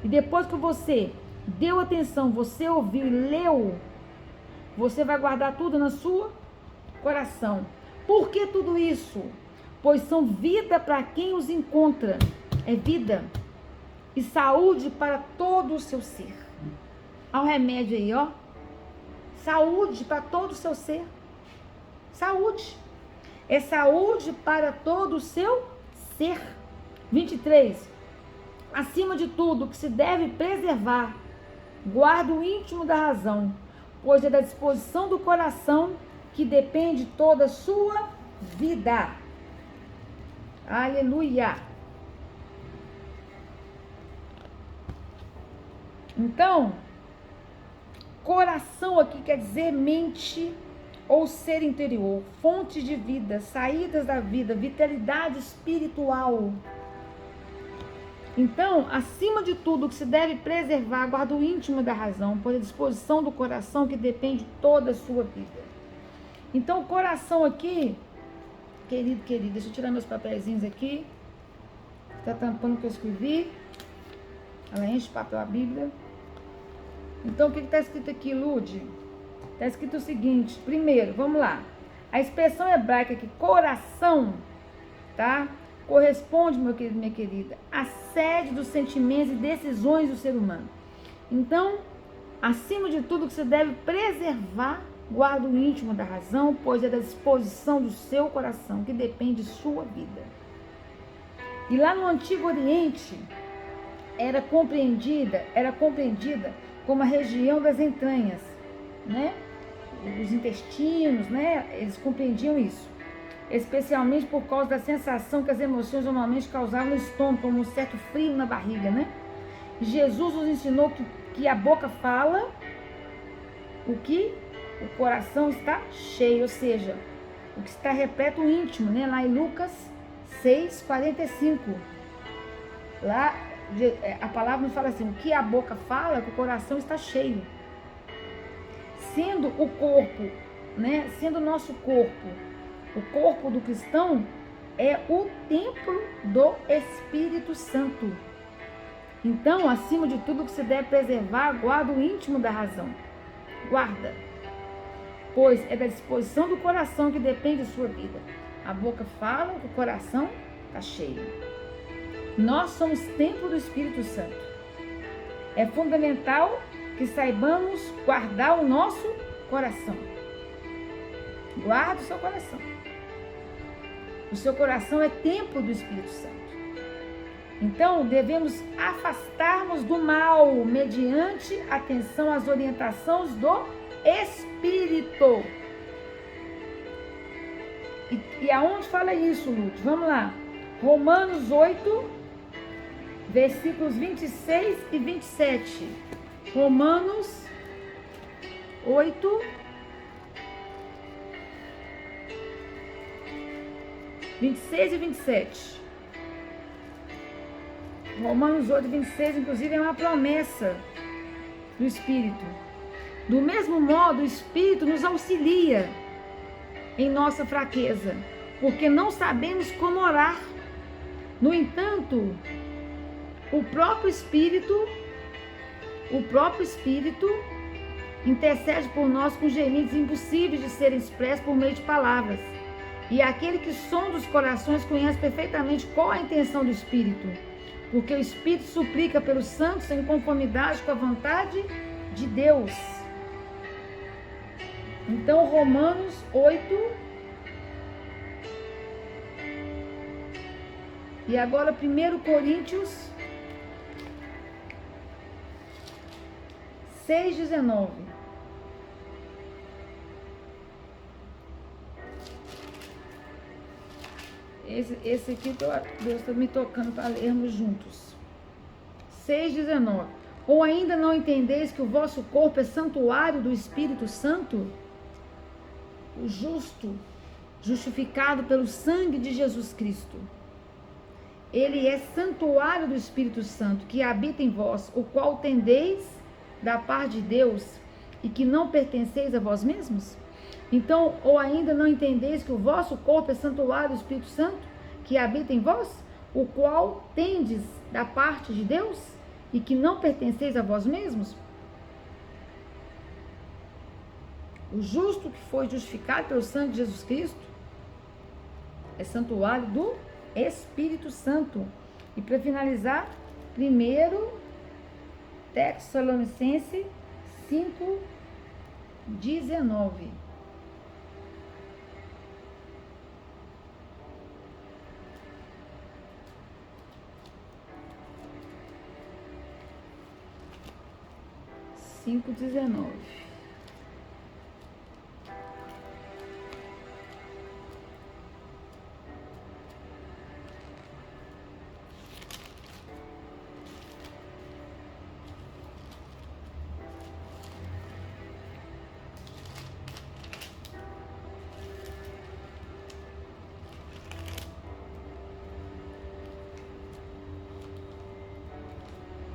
E depois que você deu atenção, você ouviu e leu, você vai guardar tudo na sua coração. Por que tudo isso? Pois são vida para quem os encontra. É vida e saúde para todo o seu ser. Olha o remédio aí, ó. Saúde para todo o seu ser. Saúde. É saúde para todo o seu ser. 23. Acima de tudo, que se deve preservar, guarda o íntimo da razão, pois é da disposição do coração que depende toda a sua vida. Aleluia. Então, coração aqui quer dizer mente ou ser interior, fonte de vida, saídas da vida, vitalidade espiritual. Então, acima de tudo, o que se deve preservar, guarda o íntimo da razão, pois a disposição do coração que depende toda a sua vida. Então, o coração aqui, querido, deixa eu tirar meus papeizinhos aqui. Está tampando o que eu escrevi. Ela enche de papel a Bíblia. Então, o que está escrito aqui, Lude? Está escrito o seguinte, primeiro, vamos lá. A expressão hebraica aqui, coração, tá? Corresponde, meu querido, minha querida, à sede dos sentimentos e decisões do ser humano. Então, acima de tudo, que você deve preservar, guarda o íntimo da razão, pois é da disposição do seu coração que depende de sua vida. E lá no Antigo Oriente, era compreendida como a região das entranhas, né? Os intestinos, né? Eles compreendiam isso. Especialmente por causa da sensação que as emoções normalmente causavam no estômago, como um certo frio na barriga, né? Jesus nos ensinou que a boca fala o que o coração está cheio, ou seja, o que está repleto o íntimo, né? Lá em Lucas 6:45. Lá a palavra nos fala assim, o que a boca fala, que o coração está cheio. Sendo o corpo, né? Sendo o nosso corpo, o corpo do cristão é o templo do Espírito Santo. Então, acima de tudo que se deve preservar, guarda o íntimo da razão. Guarda. Pois é da disposição do coração que depende de sua vida. A boca fala que o coração está cheio. Nós somos templo do Espírito Santo. É fundamental que saibamos guardar o nosso coração. Guarda o seu coração. O seu coração é templo do Espírito Santo. Então, devemos afastar-nos do mal mediante atenção às orientações do Espírito. E aonde fala isso, Lúcio? Vamos lá. Romanos 8, versículos 26 e 27. Romanos 8, 26 e 27. Romanos 8, 26, inclusive, é uma promessa do Espírito. Do mesmo modo, o Espírito nos auxilia em nossa fraqueza, porque não sabemos como orar. No entanto, o próprio Espírito intercede por nós com gemidos impossíveis de serem expressos por meio de palavras. E aquele que sonda os corações conhece perfeitamente qual a intenção do Espírito, porque o Espírito suplica pelos santos em conformidade com a vontade de Deus. Então, Romanos 8. E agora 1 Coríntios 6:19. Esse aqui Deus está me tocando para lermos juntos. 6:19. Ou ainda não entendeis que o vosso corpo é santuário do Espírito Santo? O justo, justificado pelo sangue de Jesus Cristo. Ele é santuário do Espírito Santo, que habita em vós, o qual tendeis da parte de Deus, e que não pertenceis a vós mesmos? Então, ou ainda não entendeis que o vosso corpo é santuário do Espírito Santo, que habita em vós, o qual tendes da parte de Deus, e que não pertenceis a vós mesmos? O justo que foi justificado pelo sangue de Jesus Cristo é santuário do Espírito Santo. E para finalizar, 1 Tessalonicenses 5:19.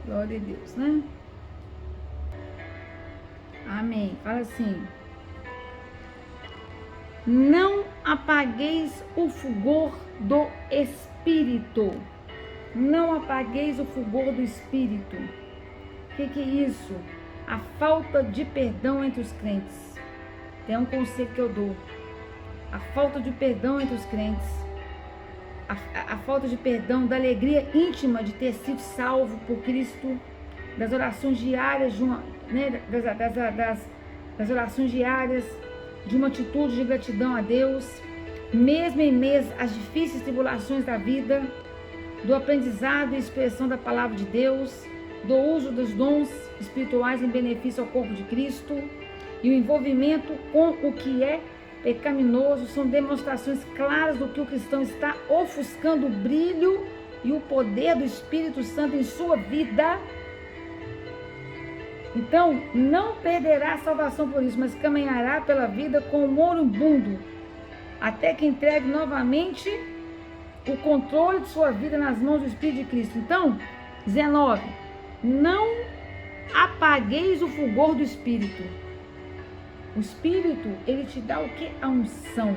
Glória a Deus, né? Amém. Fala assim: não apagueis o fulgor do Espírito. Não apagueis o fulgor do Espírito. O que é isso? A falta de perdão entre os crentes. Tem um conselho que eu dou. A falta de perdão entre os crentes. A falta de perdão da alegria íntima de ter sido salvo por Cristo. Das orações diárias, das orações diárias, de uma atitude de gratidão a Deus, mesmo em meio às difíceis tribulações da vida, do aprendizado e expressão da palavra de Deus, do uso dos dons espirituais em benefício ao corpo de Cristo e o envolvimento com o que é pecaminoso são demonstrações claras do que o cristão está ofuscando o brilho e o poder do Espírito Santo em sua vida. Então, não perderá a salvação por isso, mas caminhará pela vida com o moribundo, até que entregue novamente o controle de sua vida nas mãos do Espírito de Cristo. Então, 19. Não apagueis o fulgor do Espírito. O Espírito, ele te dá o que? A unção.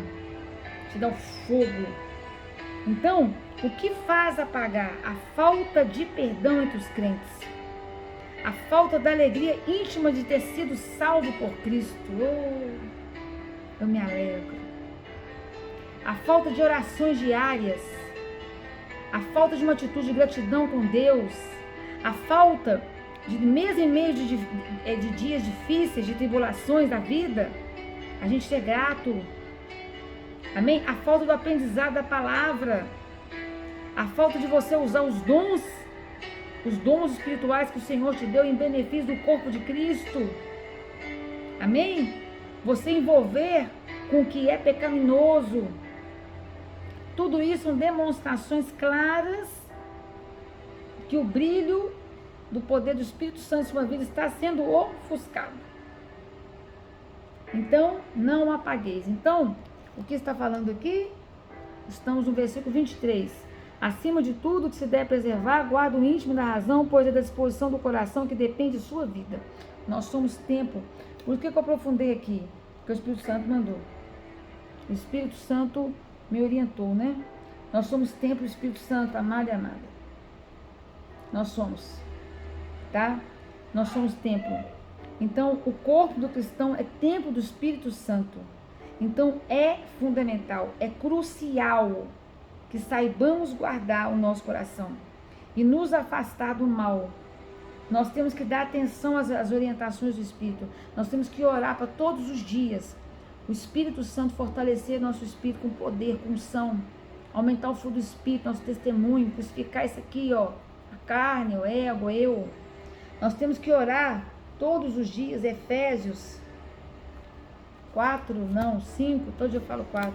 Te dá o fogo. Então, o que faz apagar? A falta de perdão entre os crentes. A falta da alegria íntima de ter sido salvo por Cristo. Oh, eu me alegro. A falta de orações diárias. A falta de uma atitude de gratidão com Deus. A falta de, mesmo em meio de dias difíceis, de tribulações da vida, a gente ser grato. Amém? A falta do aprendizado da palavra. A falta de você usar os dons espirituais que o Senhor te deu em benefício do corpo de Cristo. Amém? Você envolver com o que é pecaminoso. Tudo isso são demonstrações claras que o brilho do poder do Espírito Santo em sua vida está sendo ofuscado. Então, não apagueis. Então, o que está falando aqui? Estamos no versículo 23. Acima de tudo que se deve preservar, guarda o íntimo da razão, pois é da disposição do coração que depende de sua vida. Nós somos templo. Por que eu aprofundei aqui? Porque o Espírito Santo mandou. O Espírito Santo me orientou, né? Nós somos templo do Espírito Santo, amado e amada. Nós somos, tá? Nós somos templo. Então, o corpo do cristão é templo do Espírito Santo. Então, é fundamental, é crucial que saibamos guardar o nosso coração e nos afastar do mal. Nós temos que dar atenção às orientações do Espírito. Nós temos que orar para todos os dias. O Espírito Santo fortalecer nosso espírito com poder, com unção. Aumentar o fruto do Espírito, nosso testemunho, crucificar isso aqui, ó. A carne, o ego, eu. Nós temos que orar todos os dias. Efésios 5, todo dia eu falo 4.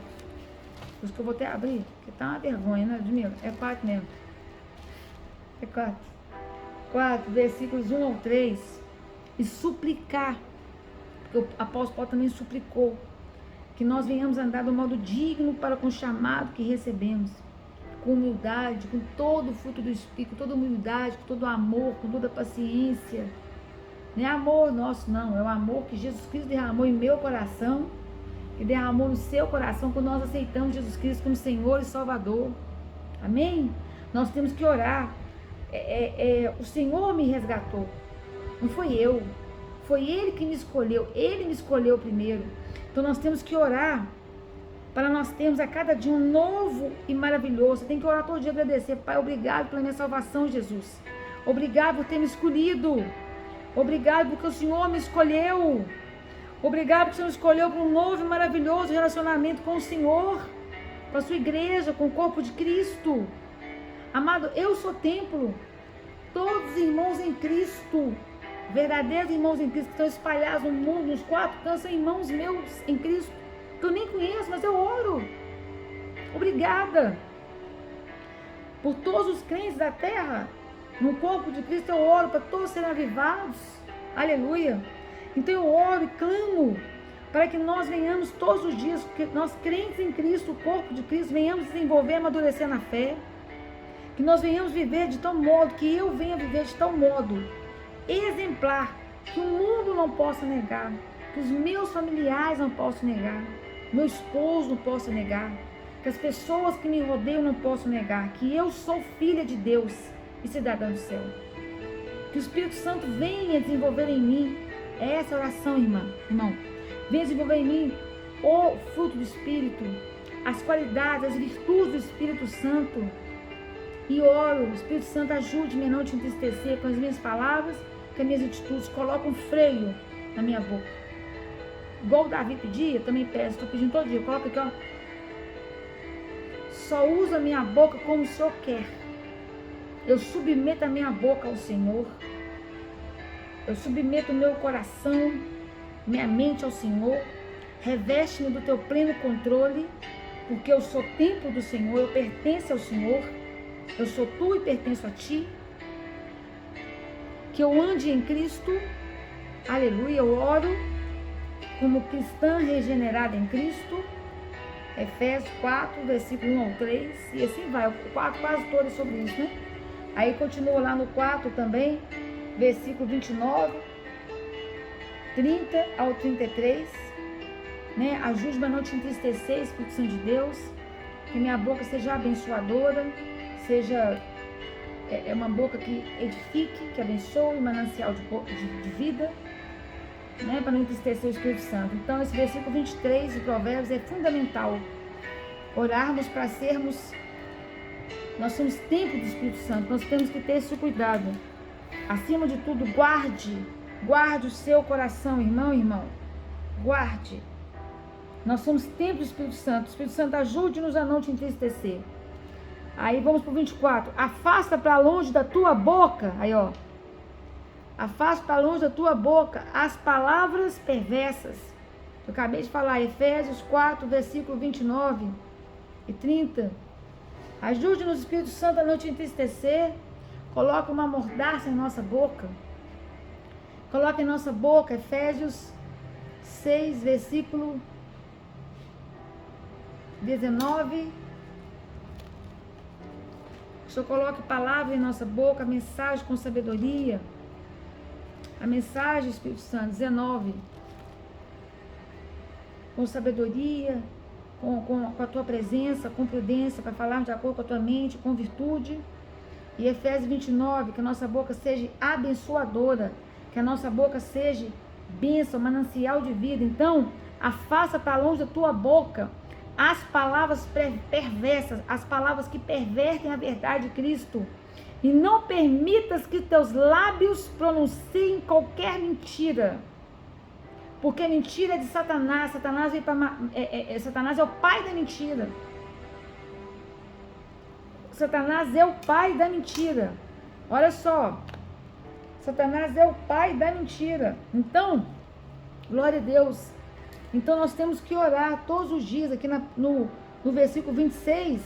Por isso que eu vou até abrir, porque tá uma vergonha, né, Ludmila? É 4 mesmo. É 4. 4, versículos 1 ao 3. E suplicar, porque o apóstolo Paulo também suplicou, que nós venhamos andar do modo digno para com o chamado que recebemos, com humildade, com todo o fruto do Espírito, com toda humildade, com todo amor, com toda paciência. Não é amor nosso, não, é o amor que Jesus Cristo derramou em meu coração, que derramou no seu coração quando nós aceitamos Jesus Cristo como Senhor e Salvador. Amém? Nós temos que orar. O Senhor me resgatou, não foi eu, foi Ele que me escolheu, Ele me escolheu primeiro. Então nós temos que orar para nós termos a cada dia um novo e maravilhoso. Você tem que orar todo dia e agradecer. Pai, obrigado pela minha salvação, Jesus. Obrigado por ter me escolhido. Obrigado porque o Senhor me escolheu. Obrigado porque o Senhor me escolheu para um novo e maravilhoso relacionamento com o Senhor, com a sua igreja, com o corpo de Cristo. Amado, eu sou templo. Todos os irmãos em Cristo, verdadeiros irmãos em Cristo, que estão espalhados no mundo, nos 4 cantos, são irmãos meus em Cristo, que eu nem conheço, mas eu oro. Obrigada. Por todos os crentes da terra, no corpo de Cristo, eu oro para todos serem avivados. Aleluia. Então eu oro e clamo para que nós venhamos todos os dias, que nós crentes em Cristo, o corpo de Cristo, venhamos desenvolver e amadurecer na fé. Que nós venhamos viver de tal modo, que eu venha viver de tal modo exemplar, que o mundo não possa negar, que os meus familiares não possam negar, meu esposo não possa negar, que as pessoas que me rodeiam não possam negar, que eu sou filha de Deus e cidadã do céu. Que o Espírito Santo venha desenvolver em mim essa oração, irmão. Venha desenvolver em mim o fruto do Espírito, as qualidades, as virtudes do Espírito Santo. E oro, o Espírito Santo ajude-me a não te entristecer com as minhas palavras, com as minhas atitudes. Coloca um freio na minha boca. Igual o Davi pedia, eu também peço, estou pedindo todo dia. Coloca aqui, ó. Só usa a minha boca como o Senhor quer. Eu submeto a minha boca ao Senhor. Eu submeto o meu coração, minha mente ao Senhor. Reveste-me do teu pleno controle, porque eu sou templo do Senhor, eu pertenço ao Senhor. Eu sou tu e pertenço a ti. Que eu ande em Cristo. Aleluia, eu oro como cristã regenerada em Cristo. Efésios 4, versículo 1 ao 3. E assim vai, o 4 quase todo é sobre isso, né? Aí continua lá no 4 também, versículo 29, 30 ao 33. Né? Ajude-me a não te entristecer, Espírito Santo de Deus. Que minha boca seja abençoadora, seja uma boca que edifique, que abençoe, manancial de vida, né? Para não entristecer o Espírito Santo. Então esse versículo 23 de Provérbios é fundamental. Orarmos para sermos, nós somos templo do Espírito Santo, nós temos que ter esse cuidado. Acima de tudo, guarde o seu coração, irmão, guarde. Nós somos templo do Espírito Santo. O Espírito Santo ajude-nos a não te entristecer. Aí vamos para o 24. Afasta para longe da tua boca. Aí, ó. Afasta para longe da tua boca as palavras perversas. Eu acabei de falar, Efésios 4, versículo 29 e 30. Ajude-nos, Espírito Santo, a não te entristecer. Coloca uma mordaça em nossa boca. Coloca em nossa boca, Efésios 6, versículo 19. O Senhor coloque palavra em nossa boca, a mensagem com sabedoria. A mensagem, Espírito Santo, 19. Com sabedoria, com a tua presença, com prudência, para falarmos de acordo com a tua mente, com virtude. E Efésios 29, que a nossa boca seja abençoadora, que a nossa boca seja bênção, manancial de vida. Então, afasta para longe da tua boca as palavras perversas, as palavras que pervertem a verdade de Cristo. E não permitas que teus lábios pronunciem qualquer mentira. Porque mentira é de Satanás. Satanás é o pai da mentira. Satanás é o pai da mentira. Olha só. Satanás é o pai da mentira. Então, glória a Deus. Então nós temos que orar todos os dias, aqui no versículo 26,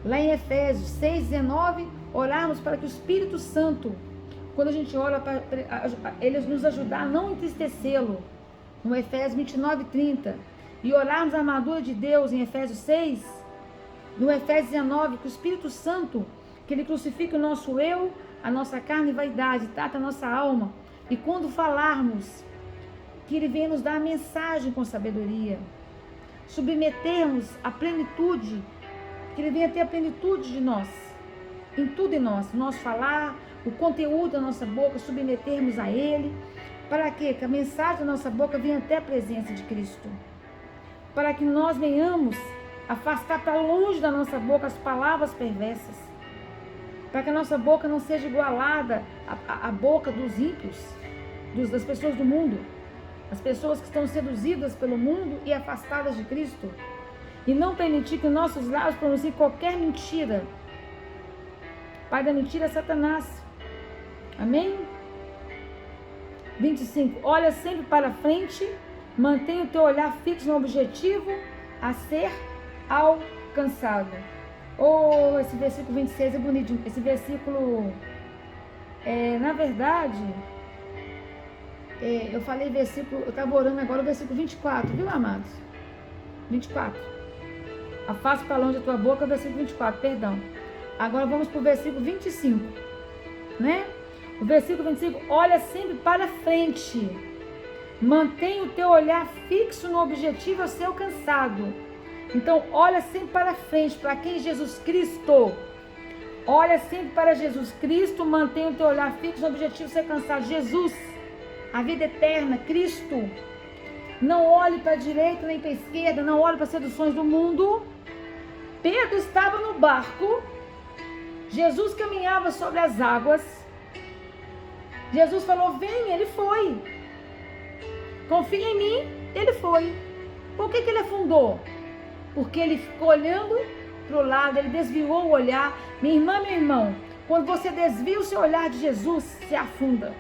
lá em Efésios 6, 19, orarmos para que o Espírito Santo, quando a gente ora, para ele nos ajudar a não entristecê-lo, no Efésios 29, 30, e orarmos a armadura de Deus em Efésios 6, no Efésios 19, que o Espírito Santo, que ele crucifique o nosso eu, a nossa carne e vaidade, trata a nossa alma, e quando falarmos, que ele venha nos dar a mensagem com sabedoria, submetermos a plenitude, que ele venha ter a plenitude de nós, em tudo em nós, o nosso falar, o conteúdo da nossa boca, submetermos a ele, para quê? Que a mensagem da nossa boca venha até a presença de Cristo, para que nós venhamos afastar para longe da nossa boca as palavras perversas, para que a nossa boca não seja igualada à boca dos ímpios, das pessoas do mundo, as pessoas que estão seduzidas pelo mundo e afastadas de Cristo, e não permitir que nossos lábios pronunciem qualquer mentira. Pai da mentira é Satanás. Amém? 25. Olha sempre para frente, mantenha o teu olhar fixo no objetivo a ser alcançado. Oh, esse versículo 26 é bonito. Esse versículo, na verdade, eu falei versículo, eu estava orando agora o versículo 24, viu, amados? 24. Afasta para longe da tua boca, versículo 24, perdão. Agora vamos para o versículo 25, né? O versículo 25, olha sempre para frente. Mantenha o teu olhar fixo no objetivo a ser alcançado. Então, olha sempre para frente, para quem? Jesus Cristo. Olha sempre para Jesus Cristo, mantenha o teu olhar fixo no objetivo a ser alcançado. Jesus, a vida eterna, Cristo. Não olhe para a direita nem para a esquerda, não olhe para as seduções do mundo. Pedro estava no barco, Jesus caminhava sobre as águas. Jesus falou, vem, ele foi. Confia em mim, ele foi. Por que ele afundou? Porque ele ficou olhando para o lado, ele desviou o olhar. Minha irmã, meu irmão, quando você desvia o seu olhar de Jesus, você afunda,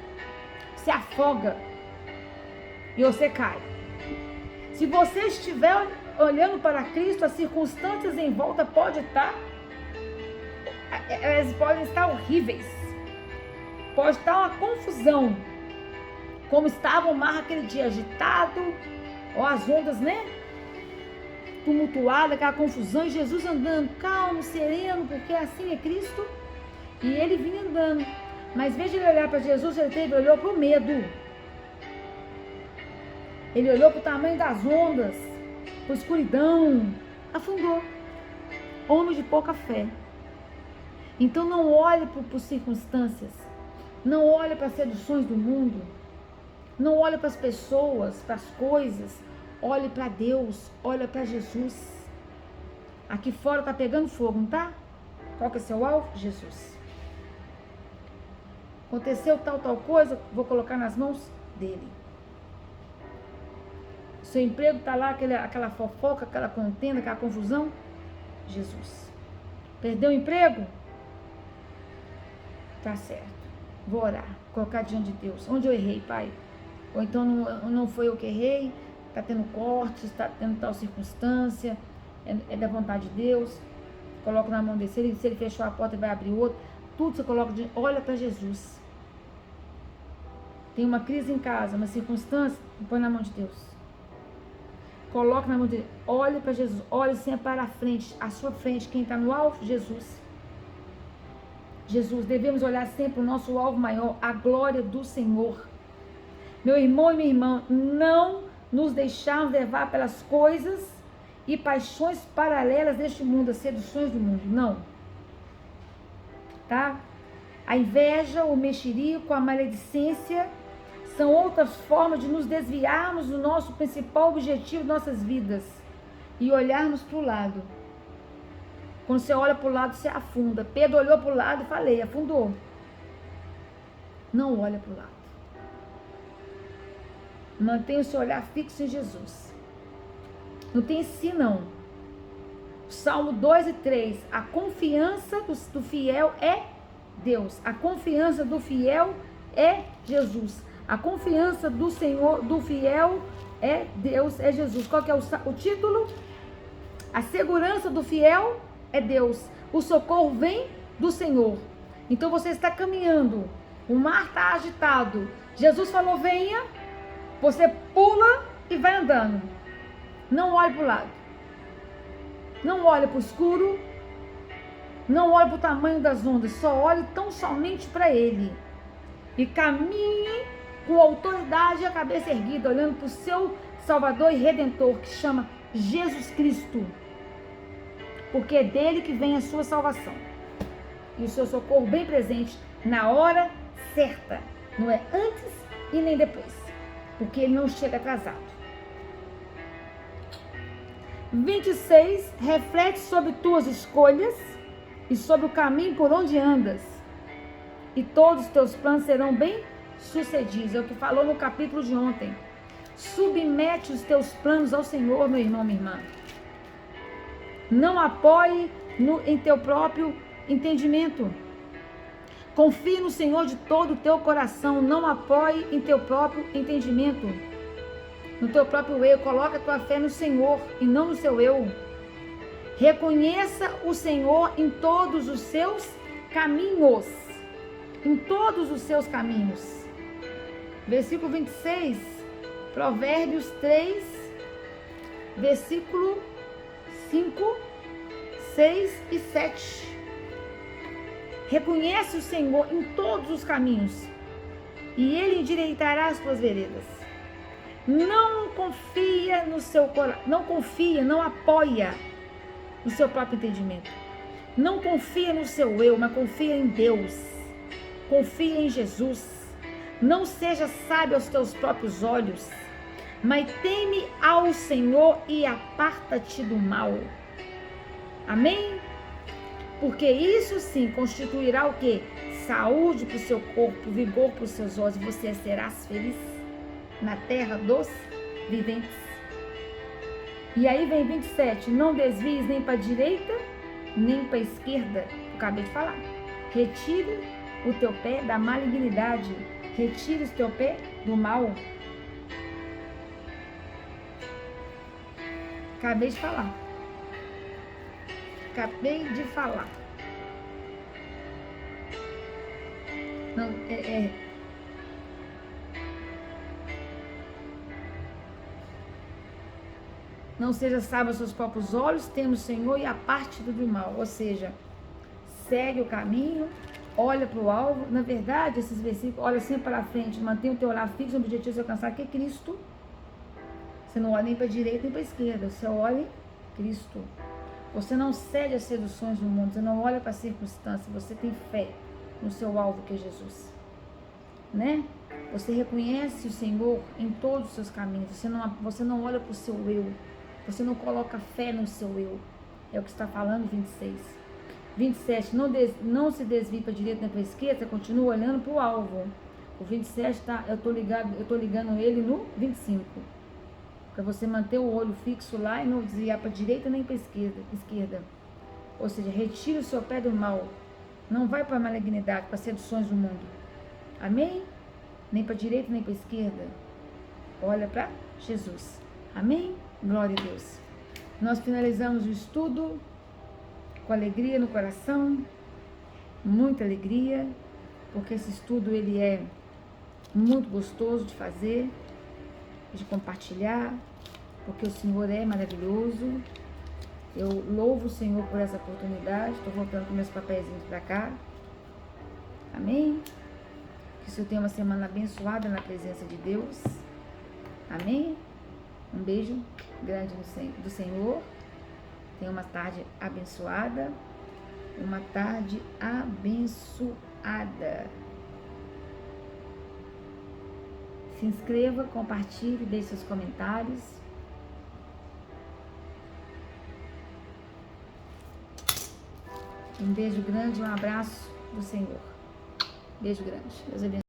você afoga e você cai. Se você estiver olhando para Cristo, as circunstâncias em volta elas podem estar horríveis. Pode estar uma confusão, como estava o mar aquele dia, agitado, ou as ondas, né? Tumultuada, aquela confusão, e Jesus andando calmo, sereno, porque assim é Cristo. E ele vinha andando. Mas veja ele olhar para Jesus, ele olhou para o medo. Ele olhou para o tamanho das ondas, para a escuridão, afundou. Homem de pouca fé. Então não olhe para as circunstâncias, não olhe para as seduções do mundo, não olhe para as pessoas, para as coisas, olhe para Deus, olhe para Jesus. Aqui fora está pegando fogo, não tá? Qual que é seu alvo? Jesus. Aconteceu tal coisa, vou colocar nas mãos dele. Seu emprego está lá, aquela fofoca, aquela contenda, aquela confusão. Jesus. Perdeu o emprego? Tá certo. Vou orar, colocar diante de Deus. Onde eu errei, Pai? Ou então não foi eu que errei, está tendo cortes, está tendo tal circunstância, é da vontade de Deus. Coloca na mão dele. Se ele fechou a porta, ele vai abrir outra. Tudo você coloca diante. Olha para Jesus. Tem uma crise em casa, uma circunstância, põe na mão de Deus. Coloca na mão dele. Olha para Jesus. Olha sempre para a frente. À sua frente, quem está no alvo? Jesus. Jesus, devemos olhar sempre o nosso alvo maior, a glória do Senhor. Meu irmão e minha irmã, não nos deixarmos levar pelas coisas e paixões paralelas deste mundo, as seduções do mundo, não. Tá? A inveja, o mexerico, a maledicência são outras formas de nos desviarmos do nosso principal objetivo de nossas vidas e olharmos para o lado. Quando você olha para o lado, você afunda. Pedro olhou para o lado e afundou. Não olha para o lado. Mantenha o seu olhar fixo em Jesus. Não tem si, não. Salmo 2 e 3. A confiança do fiel é Deus. A confiança do fiel é Jesus. A confiança do Senhor, do fiel é Deus, é Jesus. Qual que é o título? A segurança do fiel é Deus. O socorro vem do Senhor. Então você está caminhando, o mar está agitado. Jesus falou, venha. Você pula e vai andando. Não olhe para o lado. Não olhe para o escuro. Não olhe para o tamanho das ondas. Só olhe tão somente para Ele. E caminhe com autoridade e a cabeça erguida, olhando para o seu Salvador e Redentor, que chama Jesus Cristo. Porque é dele que vem a sua salvação. E o seu socorro bem presente na hora certa. Não é antes e nem depois. Porque ele não chega atrasado. 26. Reflete sobre tuas escolhas e sobre o caminho por onde andas. E todos os teus planos serão bem sucedidos. É o que falou no capítulo de ontem. Submete os teus planos ao Senhor, meu irmão, minha irmã. Não apoie em teu próprio entendimento. Confie no Senhor de todo o teu coração. Não apoie em teu próprio entendimento. No teu próprio eu. Coloca a tua fé no Senhor e não no seu eu. Reconheça o Senhor em todos os seus caminhos. Em todos os seus caminhos. Versículo 26. Provérbios 3. Versículo 5, 6 e 7. Reconhece o Senhor em todos os caminhos e Ele endireitará as suas veredas. Não confia no seu coração, não apoia no seu próprio entendimento. Não confia no seu eu, mas confia em Deus. Confia em Jesus. Não seja sábio aos teus próprios olhos, mas teme ao Senhor e aparta-te do mal. Amém? Porque isso sim constituirá o quê? Saúde para o seu corpo, vigor para os seus olhos, e você serás feliz na terra dos viventes. E aí vem 27, não desvies nem para a direita, nem para a esquerda. Eu acabei de falar. Retira o teu pé da malignidade, retira o teu pé do mal. Acabei de falar. Acabei de falar. Não, Não seja sábio aos seus próprios olhos, teme o Senhor e aparte-te do mal. Ou seja, segue o caminho, olha para o alvo. Na verdade, esses versículos, olha sempre para frente, mantém o teu olhar fixo no objetivo de alcançar, que é Cristo. Você não olha nem para a direita nem para a esquerda, você olha Cristo. Você não cede às seduções do mundo, você não olha para a circunstância, você tem fé no seu alvo, que é Jesus. Né? Você reconhece o Senhor em todos os seus caminhos, você não olha para o seu eu, você não coloca fé no seu eu. É o que está falando 26. 27, não se desvie para a direita nem para a esquerda, você continua olhando para o alvo. O 27 eu tô ligando ele no 25. Para você manter o olho fixo lá e não desviar para a direita nem para a esquerda. Ou seja, retire o seu pé do mal. Não vai para a malignidade, para as seduções do mundo. Amém? Nem para a direita nem para a esquerda. Olha para Jesus. Amém? Glória a Deus. Nós finalizamos o estudo com alegria no coração. Muita alegria. Porque esse estudo ele é muito gostoso de fazer, de compartilhar, porque o Senhor é maravilhoso. Eu louvo o Senhor por essa oportunidade. Estou voltando com meus papeizinhos para cá. Amém? Que o Senhor tenha uma semana abençoada na presença de Deus. Amém? Um beijo grande do Senhor. Tenha uma tarde abençoada. Uma tarde abençoada. Se inscreva, compartilhe, deixe seus comentários. Um beijo grande, um abraço do Senhor. Beijo grande. Deus abençoe.